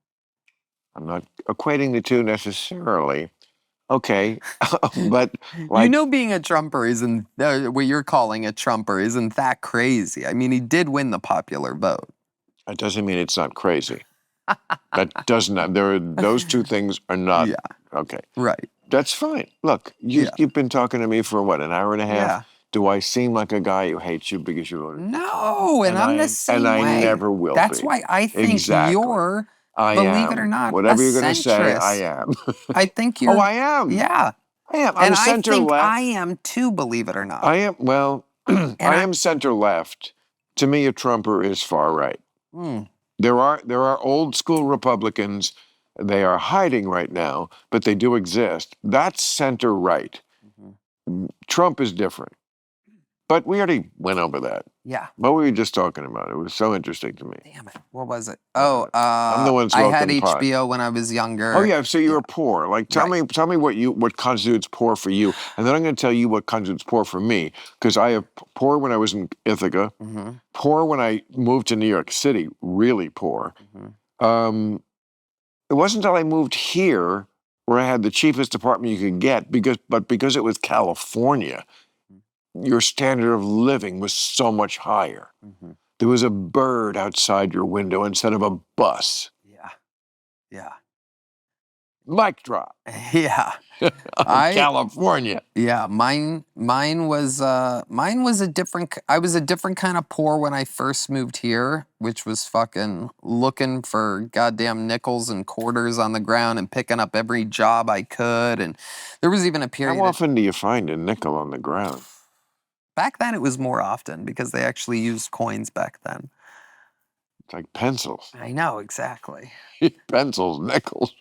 I'm not equating the two necessarily. Okay, but like, You know, being a Trumper isn't, what you're calling a Trumper isn't that crazy. I mean, he did win the popular vote. that doesn't mean it's not crazy. That does not. Those two things are not. Yeah. Okay. Right. That's fine. Look, Yeah. you've been talking to me for what, an hour and a half? Yeah. Do I seem like a guy who hates you because you voted? No, and I'm the same and I way. never will That's be. why I think Exactly. you're, I believe it am. or not, Whatever a you're going to say, I centrist. am. I think you're. Oh, I am. Yeah. I am. I'm And I center think left. I am too, believe it or not. I am. Well, I I- am center left. To me, a Trumper is far right. Hmm. There are old school Republicans. They are hiding right now, but they do exist. That's center right. Trump is different. But we already went over that. Yeah. What were we just talking about? It was so interesting to me. Damn it. What was it? Oh, I'm the one I had smoking pot. HBO when I was younger. Oh yeah, so you were poor. Like tell Right. me what constitutes poor for you, and then I'm going to tell you what constitutes poor for me because I have poor when I was in Ithaca, Mm-hmm. poor when I moved to New York City, really poor. Mm-hmm. It wasn't until I moved here where I had the cheapest apartment you could get because it was California, your standard of living was so much higher. Mm-hmm. There was a bird outside your window instead of a bus. Yeah. Yeah. Mic drop. Yeah. California. Yeah, mine was a different. I was a different kind of poor when I first moved here, which was fucking looking for goddamn nickels and quarters on the ground and picking up every job I could. And there was even a period. How often do you find a nickel on the ground? Back then, it was more often because they actually used coins back then. It's like pencils. I know exactly. Pencils, nickels.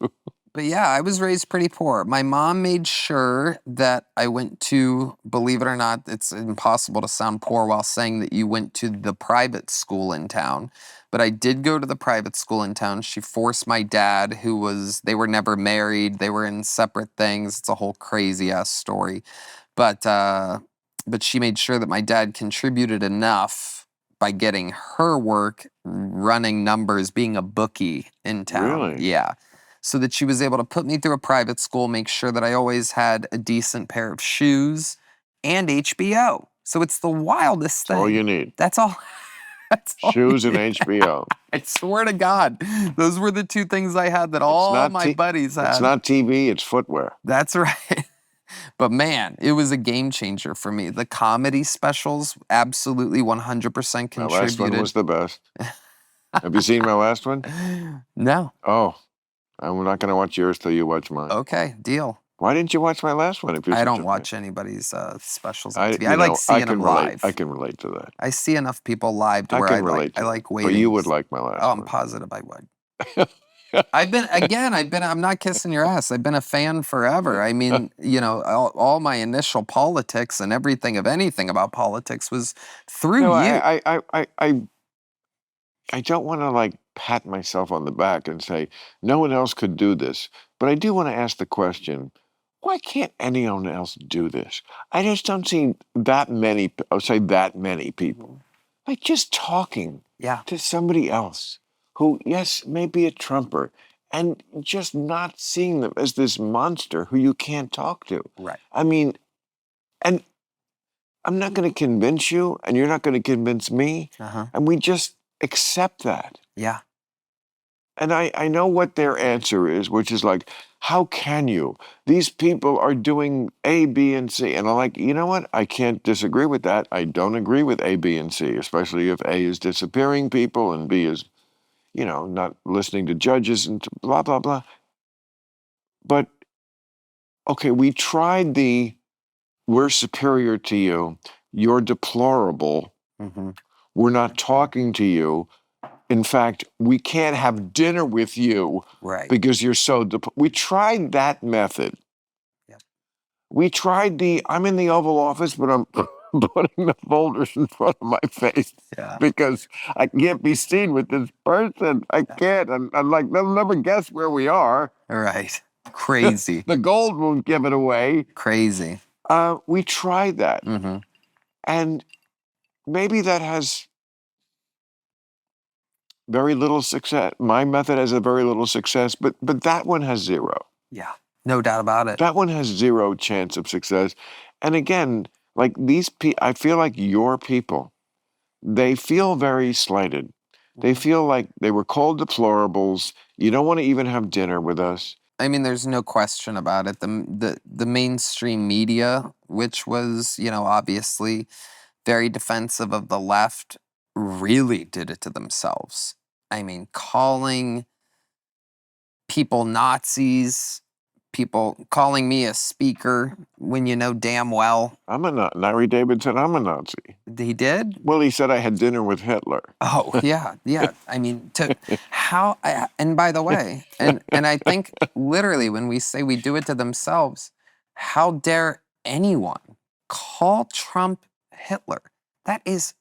But yeah, I was raised pretty poor. My mom made sure that I went to, believe it or not, it's impossible to sound poor while saying that you went to the private school in town. But I did go to the private school in town. She forced my dad, they were never married. They were in separate things. It's a whole crazy ass story. But she made sure that my dad contributed enough by getting her work, running numbers, being a bookie in town. Really? Yeah. So that she was able to put me through a private school, make sure that I always had a decent pair of shoes and HBO. So it's the wildest thing. That's all you need. That's all. That's all Shoes you and need. HBO. I swear to God, those were the two things I had that all my buddies had. It's not TV, it's footwear. That's right. But man, it was a game changer for me. The comedy specials absolutely 100% contributed. My last one was the best. Have you seen my last one? No. Oh, I'm not going to watch yours till you watch mine. Okay, deal. Why didn't you watch my last one? I don't watch anybody's specials on TV. I like seeing them live. I can relate to that. I see enough people live to where I like waiting. But you would like my last one. Oh, I'm positive I would. I'm not kissing your ass. I've been a fan forever. I mean, all my initial politics and everything of anything about politics was through you. I don't want to pat myself on the back and say no one else could do this, but I do want to ask the question: why can't anyone else do this? I just don't see that many. That many people, just talking to somebody else who, yes, may be a Trumper, and just not seeing them as this monster who you can't talk to. Right. I mean, and I'm not going to convince you, and you're not going to convince me, and we just accept that. Yeah. And I know what their answer is, which is how can you? These people are doing A, B, and C. And I'm like, you know what? I can't disagree with that. I don't agree with A, B, and C, especially if A is disappearing people and B is, not listening to judges and blah, blah, blah. But, okay, we tried we're superior to you, you're deplorable, we're not talking to you. In fact, we can't have dinner with you because you're so... We tried that method. Yep. We tried I'm in the Oval Office, but I'm putting the folders in front of my face because I can't be seen with this person. I can't. I'm like, they'll never guess where we are. Right. Crazy. The gold won't give it away. Crazy. We tried that. And maybe that has... very little success. My method has a very little success, but that one has zero. Yeah, no doubt about it. That one has zero chance of success. And again, these people, I feel like your people, they feel very slighted. They feel like they were called deplorables. You don't want to even have dinner with us. I mean, there's no question about it. The mainstream media, which was, obviously very defensive of the left, really did it to themselves. I mean, calling people Nazis, people calling me a speaker when you know damn well. I'm a Nazi. Larry David said I'm a Nazi. He did? Well, he said I had dinner with Hitler. Oh, yeah. I mean, and by the way, and I think literally when we say we do it to themselves, how dare anyone call Trump Hitler? That is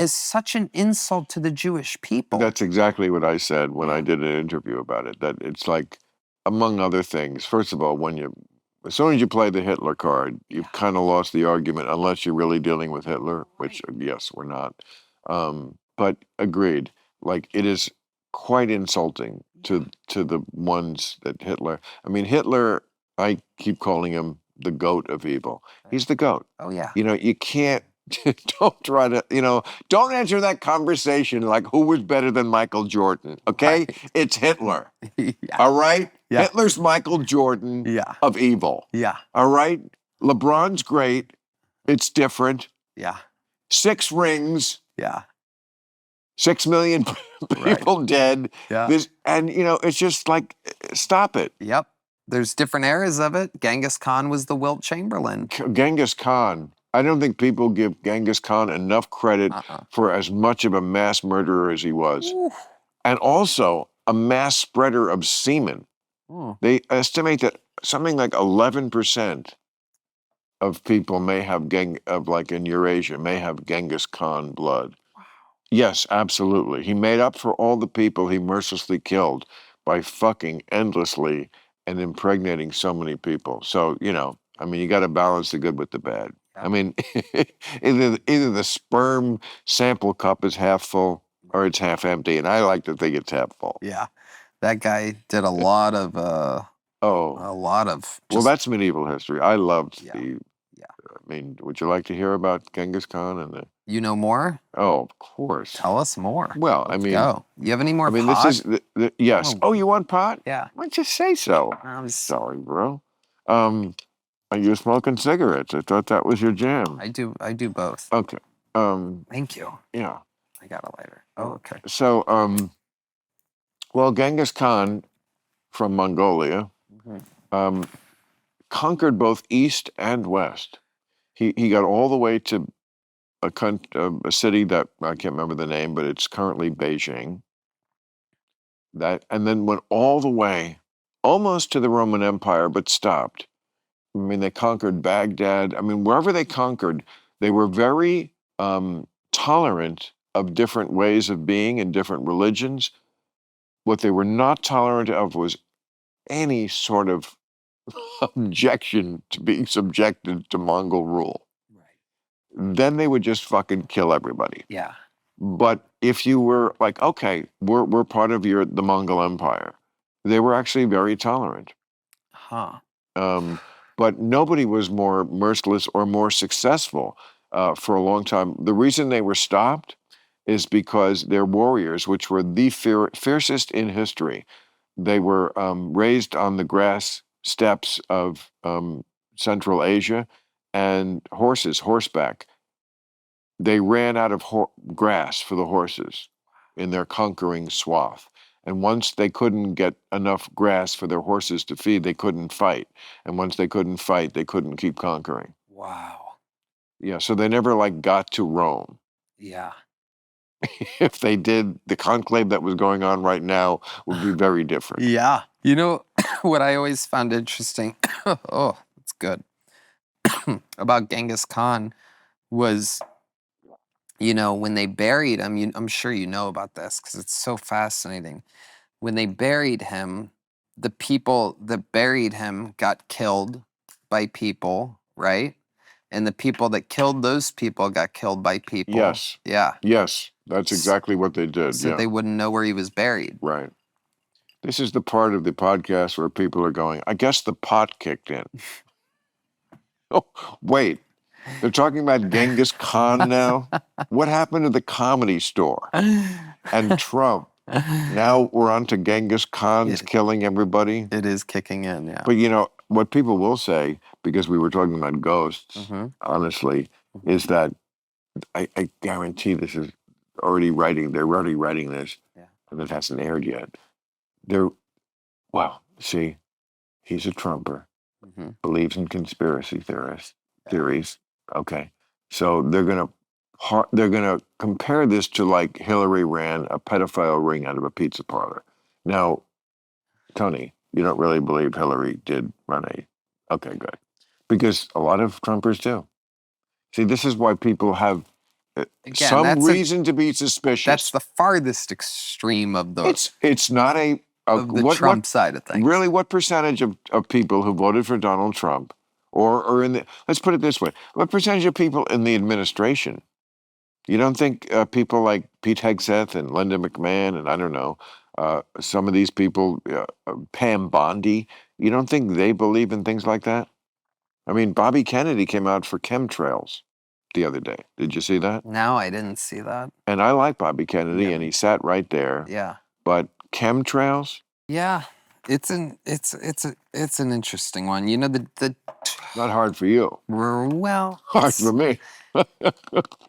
such an insult to the Jewish people. That's exactly what I said when I did an interview about it. That it's among other things, first of all, as soon as you play the Hitler card, you've kind of lost the argument, unless you're really dealing with Hitler, which, yes, we're not. But agreed. It is quite insulting to the ones that Hitler... I mean, Hitler, I keep calling him the goat of evil. He's the goat. Oh, yeah. You can't... Don't try to, don't enter that conversation who was better than Michael Jordan, okay? Right. It's Hitler, all right? Yeah. Hitler's Michael Jordan of evil. Yeah. All right? LeBron's great. It's different. Yeah. 6 rings. Yeah. 6 million people dead. Yeah. It's just stop it. Yep. There's different eras of it. Genghis Khan was the Wilt Chamberlain. Genghis Khan. I don't think people give Genghis Khan enough credit for as much of a mass murderer as he was. Oof. And also, a mass spreader of semen. Hmm. They estimate that something like 11% of people may have like in Eurasia may have Genghis Khan blood. Yes, absolutely. He made up for all the people he mercilessly killed by fucking endlessly and impregnating so many people. So, I mean, you got to balance the good with the bad. I mean, either the sperm sample cup is half full or it's half empty, and I like to think it's half full. Yeah. That guy did a lot of Well, that's medieval history. I loved Yeah. the. Yeah. I mean, would you like to hear about Genghis Khan and the? You know more? Oh, of course. Tell us more. Well, Let's go. You have any more pot? this is yes. Oh, you want pot? Yeah. Why don't you say so? I'm Sorry, bro. Are you smoking cigarettes? I thought that was your jam. I do both. Okay. Thank you. Yeah. I got a lighter. Oh, okay. So, well, Genghis Khan from Mongolia conquered both east and west. He got all the way to a city that I can't remember the name, but it's currently Beijing. And then went all the way almost to the Roman Empire, but stopped. I mean, they conquered Baghdad. I mean, wherever they conquered, they were very tolerant of different ways of being and different religions. What they were not tolerant of was any sort of objection to being subjected to Mongol rule. Right. Then they would just fucking kill everybody. Yeah. But if you were like, okay, we're part of the Mongol Empire, they were actually very tolerant. Huh. But nobody was more merciless or more successful for a long time. The reason they were stopped is because their warriors, which were the fiercest in history, they were raised on the grass steppes of Central Asia, and horseback. They ran out of grass for the horses in their conquering swath. And once they couldn't get enough grass for their horses to feed, they couldn't fight. And once they couldn't fight, they couldn't keep conquering. Wow. Yeah, so they never got to Rome. Yeah. If they did, the conclave that was going on right now would be very different. Yeah. You know what I always found interesting? Oh, that's good. About Genghis Khan was, when they buried him, I'm sure you know about this because it's so fascinating. When they buried him, the people that buried him got killed by people, right? And the people that killed those people got killed by people. Yes. Yeah. Yes, that's exactly what they did. So they wouldn't know where he was buried. Right. This is the part of the podcast where people are going, I guess the pot kicked in. Oh, wait. They're talking about Genghis Khan now? What happened to the Comedy Store? And Trump? Now we're on to Genghis Khan's killing everybody? It is kicking in, yeah. But what people will say, because we were talking about ghosts, honestly, is that I guarantee this is they're already writing this, and it hasn't aired yet. See, he's a Trumper, believes in conspiracy theories. Okay, so they're gonna compare this to like Hillary ran a pedophile ring out of a pizza parlor. Now, Tony, you don't really believe Hillary did run a? Okay, good, because a lot of Trumpers do. See, this is why people have some reason to be suspicious. That's the farthest extreme of the. It's not of the Trump side of things. Really, what percentage of people who voted for Donald Trump, or in the, let's put it this way, what percentage of people in the administration? You don't think people like Pete Hegseth and Linda McMahon and I don't know, some of these people, Pam Bondi, you don't think they believe in things like that? I mean, Bobby Kennedy came out for chemtrails the other day. Did you see that? No, I didn't see that. And I like Bobby Kennedy, and he sat right there. Yeah. But chemtrails? Yeah, it's an interesting one. The not hard for you. Well, hard for me.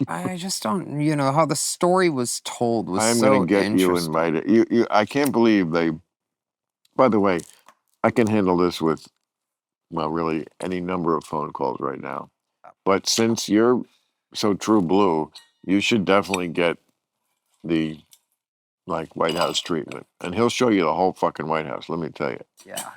I just don't. How the story was told was I'm so going to get you invited. You. I can't believe they. By the way, I can handle this with, well, really any number of phone calls right now. But since you're so true blue, you should definitely get the like White House treatment, and he'll show you the whole fucking White House. Let me tell you, Yeah.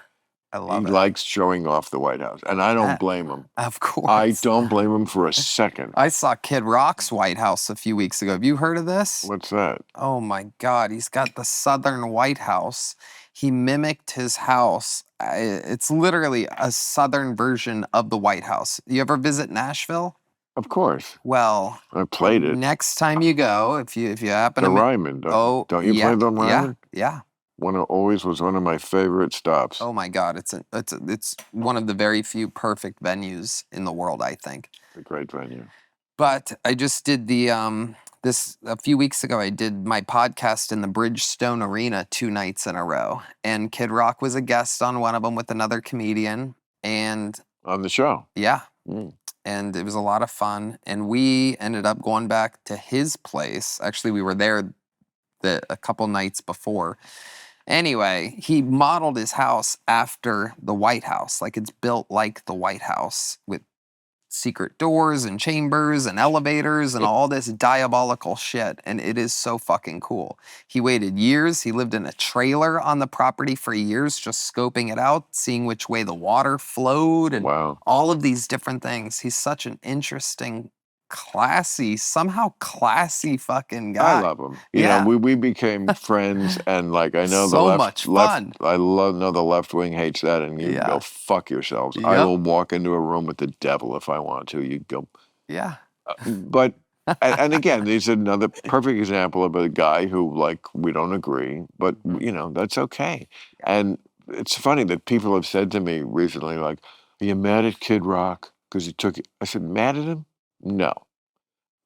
I he love it. likes showing off the White House, and I don't blame him. Of course. I don't blame him for a second. I saw Kid Rock's White House a few weeks ago. Have you heard of this? What's that? Oh my God. He's got the Southern White House. He mimicked his house. It's literally a Southern version of the White House. You ever visit Nashville? Of course, Well, I played it. next time you go, if you happen The to Ryman. Don't you yeah, play the Ryman? yeah. Always was one of my favorite stops. Oh my God, it's one of the very few perfect venues in the world, I think. A great venue. But I just did this a few weeks ago. I did my podcast in the Bridgestone Arena 2 nights in a row, and Kid Rock was a guest on one of them with another comedian, and On the show. yeah, Mm. and it was a lot of fun. And we ended up going back to his place. Actually, we were there a couple nights before. Anyway, he modeled his house after the White House. Like, it's built like the White House with secret doors and chambers and elevators and all this diabolical shit. And it is so fucking cool. He waited years. He lived in a trailer on the property for years, just scoping it out, seeing which way the water flowed and Wow. all of these different things. He's such an interesting, somehow classy fucking guy. I love him. You know, we became friends, and like I know So much fun. I know the left wing hates that, and you go fuck yourselves. I Yep. will walk into a room with the devil if I want to. You go. Yeah. But and again, there's another perfect example of a guy who like we don't agree, but you know that's okay. And it's funny that people have said to me recently, like, "Are you mad at Kid Rock because he took it?" I said, "Mad at him? No.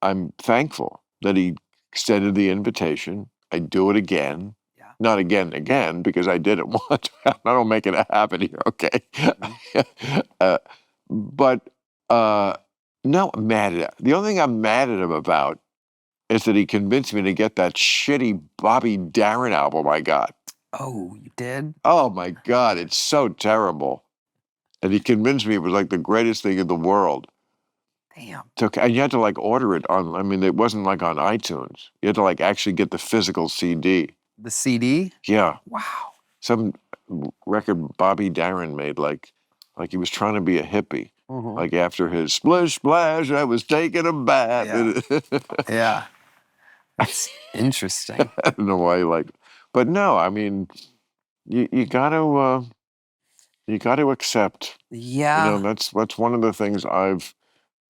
I'm thankful that he extended the invitation. I do it again. Yeah. Not again, because I did it once. I don't make it happen here, okay? But no, I'm mad at him. The only thing I'm mad at him about is that he convinced me to get that shitty Bobby Darin album I got. Oh, you did? Oh my God, it's so terrible. And he convinced me it was like the greatest thing in the world. Damn. And you had to like order it on, I mean, it wasn't like on iTunes. You had to like actually get the physical CD. The CD? Yeah. Wow. Some record Bobby Darin made, like he was trying to be a hippie. Mhm. Like after his splish splash, I was taking a bath. Yeah. Yeah. That's interesting. I don't know why, but no, I mean, you got to accept. Yeah. You know, that's one of the things I've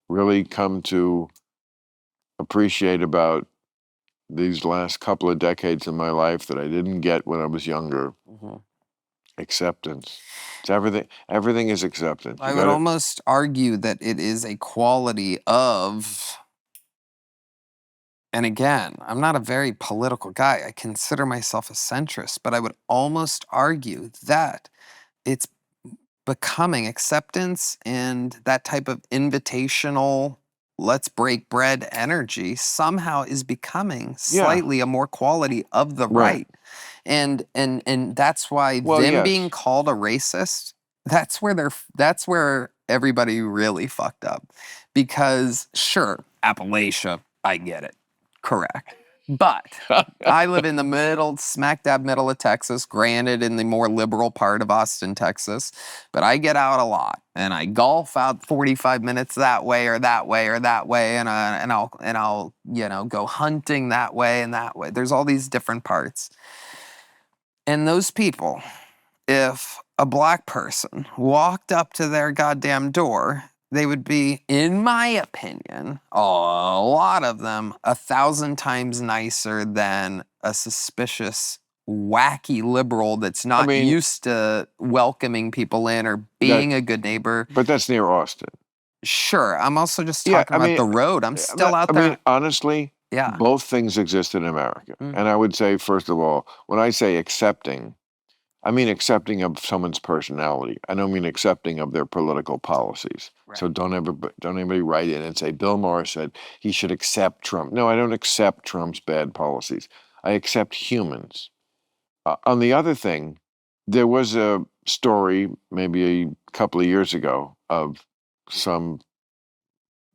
really come to appreciate about these last couple of decades in my life that I didn't get when I was younger. Mm-hmm. Acceptance. It's everything. Everything is acceptance. I would almost argue that it is a quality of, and again, I'm not a very political guy. I consider myself a centrist, but I would almost argue that it's becoming acceptance and that type of invitational, let's break bread energy somehow is becoming slightly a more quality of the right. And that's why being called a racist, that's where everybody really fucked up. Because sure, Appalachia, I get it. Correct. But I live in the middle, smack dab middle of Texas, granted in the more liberal part of Austin, Texas. But I get out a lot, and I golf out 45 minutes that way or that way or that way, and I'll go hunting that way and that way. There's all these different parts. And those people, if a black person walked up to their goddamn door, they would be, in my opinion, a lot of them, 1,000 times nicer than a suspicious, wacky liberal that's not used to welcoming people in or being a good neighbor. But that's near Austin. Sure. I'm also just talking about the road. I'm still out there. I mean, honestly, both things exist in America. And I would say, first of all, when I say accepting, I mean accepting of someone's personality. I don't mean accepting of their political policies. Right. So don't anybody write in and say, Bill Maher said he should accept Trump. No, I don't accept Trump's bad policies. I accept humans. On the other thing, there was a story maybe a couple of years ago of some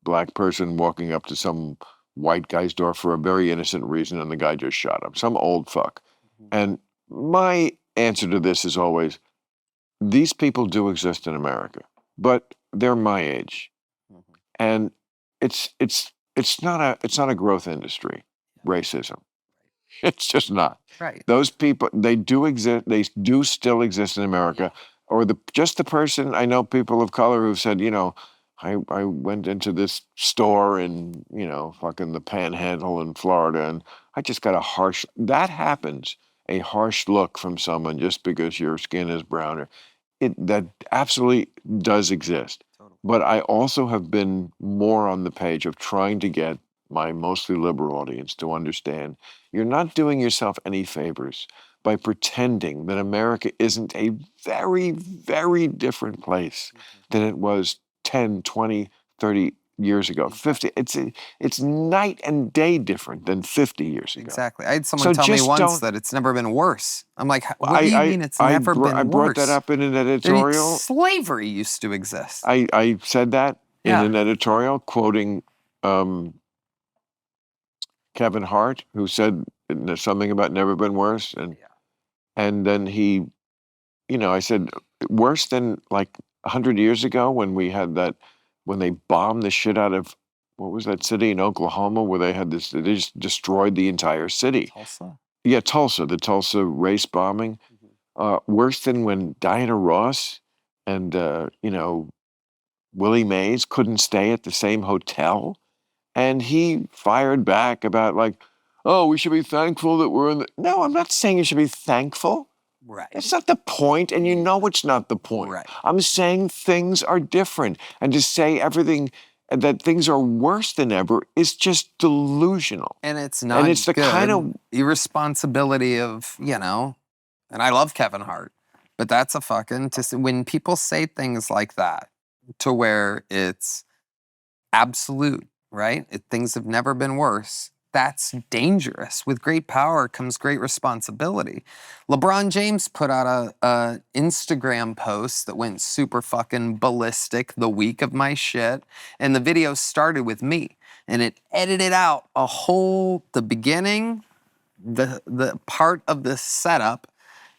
black person walking up to some white guy's door for a very innocent reason, and the guy just shot him. Some old fuck. And my answer to this is always, these people do exist in America, but they're my age, and it's not a growth industry. Racism, it's just not. Right. Those people, they do exist. They do still exist in America. Or just the person, I know people of color who've said, I went into this store in, fucking the Panhandle in Florida, and I just got that happens, a harsh look from someone just because your skin is browner. That absolutely does exist. Totally. But I also have been more on the page of trying to get my mostly liberal audience to understand you're not doing yourself any favors by pretending that America isn't a very, very different place than it was 10, 20, 30 years ago. 50. It's night and day different than 50 years ago. Exactly. I had someone tell me once that it's never been worse. I'm like, what do you mean it's never been worse? I brought that up in an editorial. Slavery used to exist. I said that in an editorial, quoting Kevin Hart, who said there's something about never been worse. And then I said, worse than like 100 years ago when we had when they bombed the shit out of, what was that city in Oklahoma where they just destroyed the entire city? Tulsa? Yeah, Tulsa, the Tulsa race bombing. Worse than when Diana Ross and, Willie Mays couldn't stay at the same hotel. And he fired back about like, oh, we should be thankful that we're in the... No, I'm not saying you should be thankful. Right. That's not the point, and you know it's not the point. Right. I'm saying things are different, and to say that things are worse than ever is just delusional. And it's not And it's the good. kind of irresponsibility of, and I love Kevin Hart, but that's a fucking... when people say things like that to where it's absolute, right? Things have never been worse. That's dangerous. With great power comes great responsibility. LeBron James put out a Instagram post that went super fucking ballistic the week of my shit. And the video started with me. And it edited out the beginning, the part of the setup,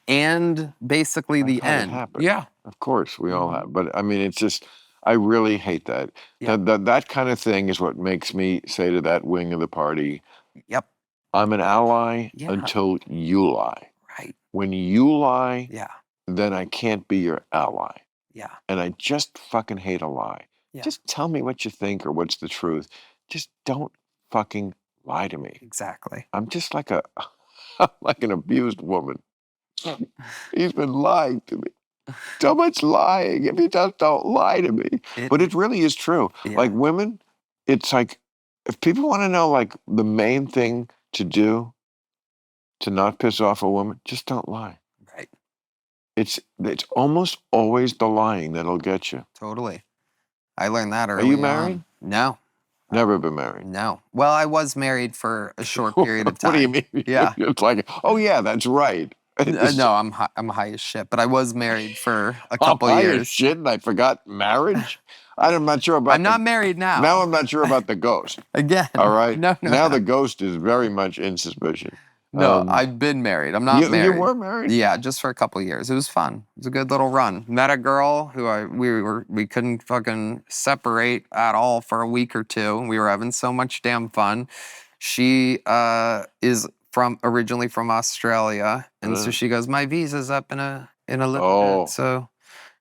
and basically the end. Yeah. Of course, we all have. But I mean, it's just... I really hate that. Yeah. That kind of thing is what makes me say to that wing of the party, yep, I'm an ally until you lie. Right. When you lie, yeah, then I can't be your ally. Yeah. And I just fucking hate a lie. Yeah. Just tell me what you think or what's the truth. Just don't fucking lie to me. Exactly. I'm just like like an abused woman. He's been lying to me. So much lying. If you just don't lie to me. But it really is true. Yeah. Like women, it's like, if people want to know like the main thing to do to not piss off a woman, just don't lie. Right. It's almost always the lying that'll get you. Totally. I learned that early on. Are you married? No. Never been married? No. Well, I was married for a short period of time. What do you mean? Yeah. It's like, oh yeah, that's right. No, I'm high as shit, but I was married for a couple high years. As shit, and I forgot marriage. I'm not sure about. I'm not married now. Now I'm not sure about the ghost. Again. All right. No. Now the ghost is very much in suspicion. No, I've been married. I'm not married. You were married? Yeah, just for a couple of years. It was fun. It was a good little run. Met a girl who we couldn't fucking separate at all for a week or two. We were having so much damn fun. She is originally from Australia, and so she goes, "My visa's up in a little bit." So,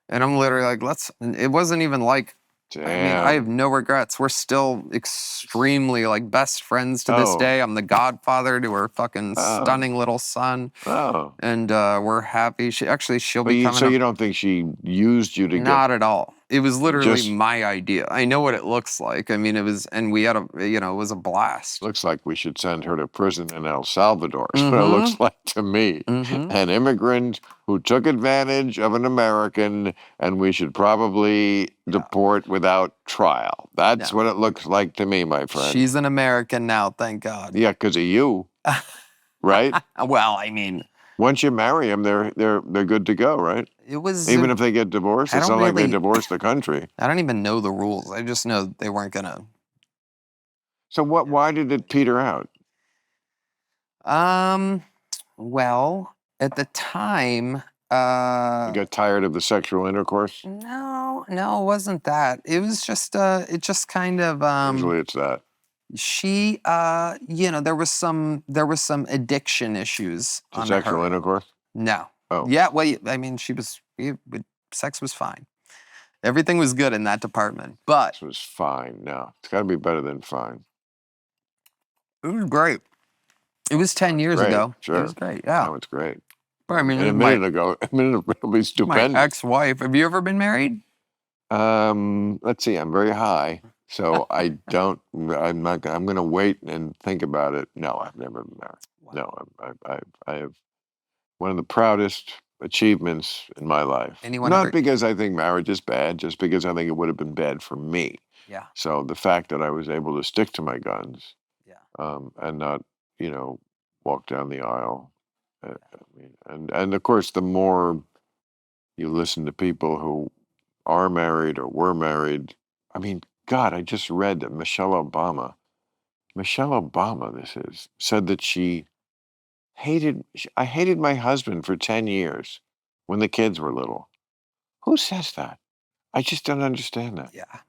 and I'm literally like, It wasn't even like. Damn. I mean, I have no regrets. We're still extremely like best friends to this day. I'm the godfather to her fucking stunning little son. Oh. And we're happy. She'll be coming. So you don't think she used you to Not at all. It was literally my idea. I know what it looks like. I mean, it was, and we had it was a blast. Looks like we should send her to prison in El Salvador. Is what it looks like to me. An immigrant who took advantage of an American, and we should probably deport without trial. That's what it looks like to me, my friend. She's an American now, thank God. Yeah, because of you, right? Well, I mean, once you marry them, they're good to go, right? It was even if they get divorced. It's not like they divorced the country. I don't even know the rules. I just know they weren't gonna. So why did it peter out? Well, at the time, You got tired of the sexual intercourse? no, it wasn't that. It was just, it just kind of, Usually it's that. she, there was some addiction issues To on sexual her. intercourse? No. Oh. Yeah, well, I mean, sex was fine. Everything was good in that department, but This was fine. No, it's got to be better than fine. it was great. It was 10 years Great, ago. sure. It was great, yeah. Now it's great. But I mean, And a minute ago it was my stupendous. ex-wife. Have you ever been married? Let's see. I'm very high, so I don't. I'm not. I'm going to wait and think about it. No, I've never been married. Wow. No, I have one of the proudest achievements in my life. Anyone Not ever- because I think marriage is bad, just because I think it would have been bad for me. Yeah. So the fact that I was able to stick to my guns, Yeah. and not, walk down the aisle. I mean, and of course, the more you listen to people who are married or were married, I mean, God, I just read that Michelle Obama, said that I hated my husband for 10 years when the kids were little. Who says that? I just don't understand that. Yeah.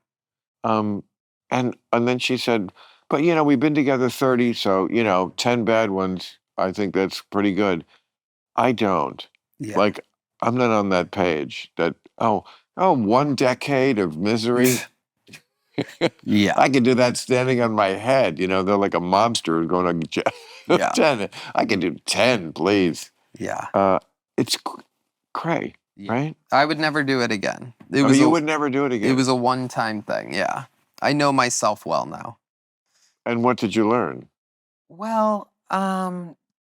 And then she said, but we've been together 30, so 10 bad ones. I think that's pretty good. I don't. Yeah. Like, I'm not on that page. That 1 decade of misery. Yeah. I can do that standing on my head. They're like a mobster who's going to Yeah. 10. I can do 10, please. Yeah. It's cray, Yeah. right? I would never do it again. You would never do it again. It was a one-time thing, yeah. I know myself well now. And what did you learn? Well,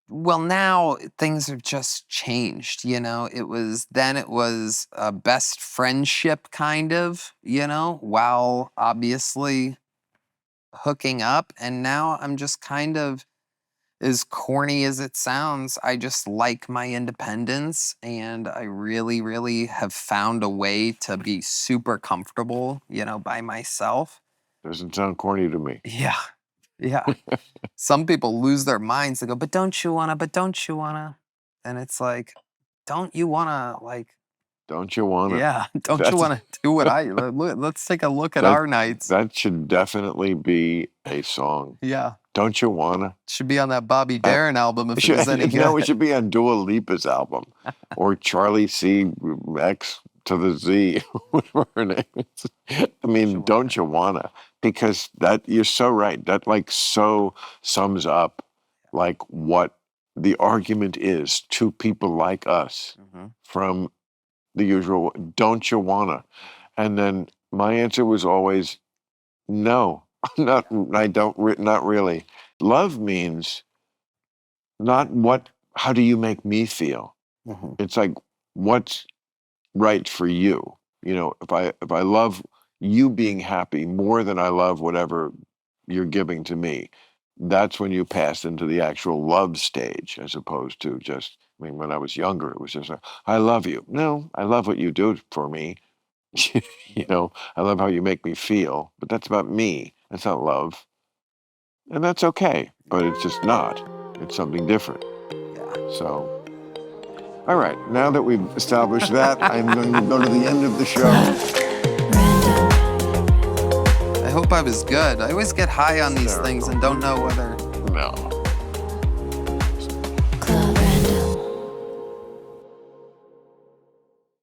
now things have just changed, It was a best friendship kind of, while obviously hooking up, and now I'm just kind of, as corny as it sounds, I just like my independence, and I really, really have found a way to be super comfortable, by myself. Doesn't sound corny to me. Yeah. Yeah. Some people lose their minds. They go, but don't you wanna, And it's like, don't you wanna, Don't you want to? yeah, don't you wanna do what let's take a look at our nights. That should definitely be a song. Yeah. Don't you wanna? Should be on that Bobby Darin album if it was any good. No, it should be on Dua Lipa's album. Or Charlie C. X to the Z, whatever her name is. I mean, don't you wanna? Because you're so right. That so sums up what the argument is to people like us from the usual, don't you wanna? And then my answer was always, no, not really. Love means not how do you make me feel? It's like, what's right for you? If I love you being happy more than I love whatever you're giving to me, that's when you pass into the actual love stage, as opposed to just, when I was younger, it was just, I love you. No, I love what you do for me. I love how you make me feel, but that's about me. That's not love. And that's okay, but it's just not. It's something different. So, all right, now that we've established that, I'm going to go to the end of the show. I hope I was good. I always get high on these things and don't know whether... No.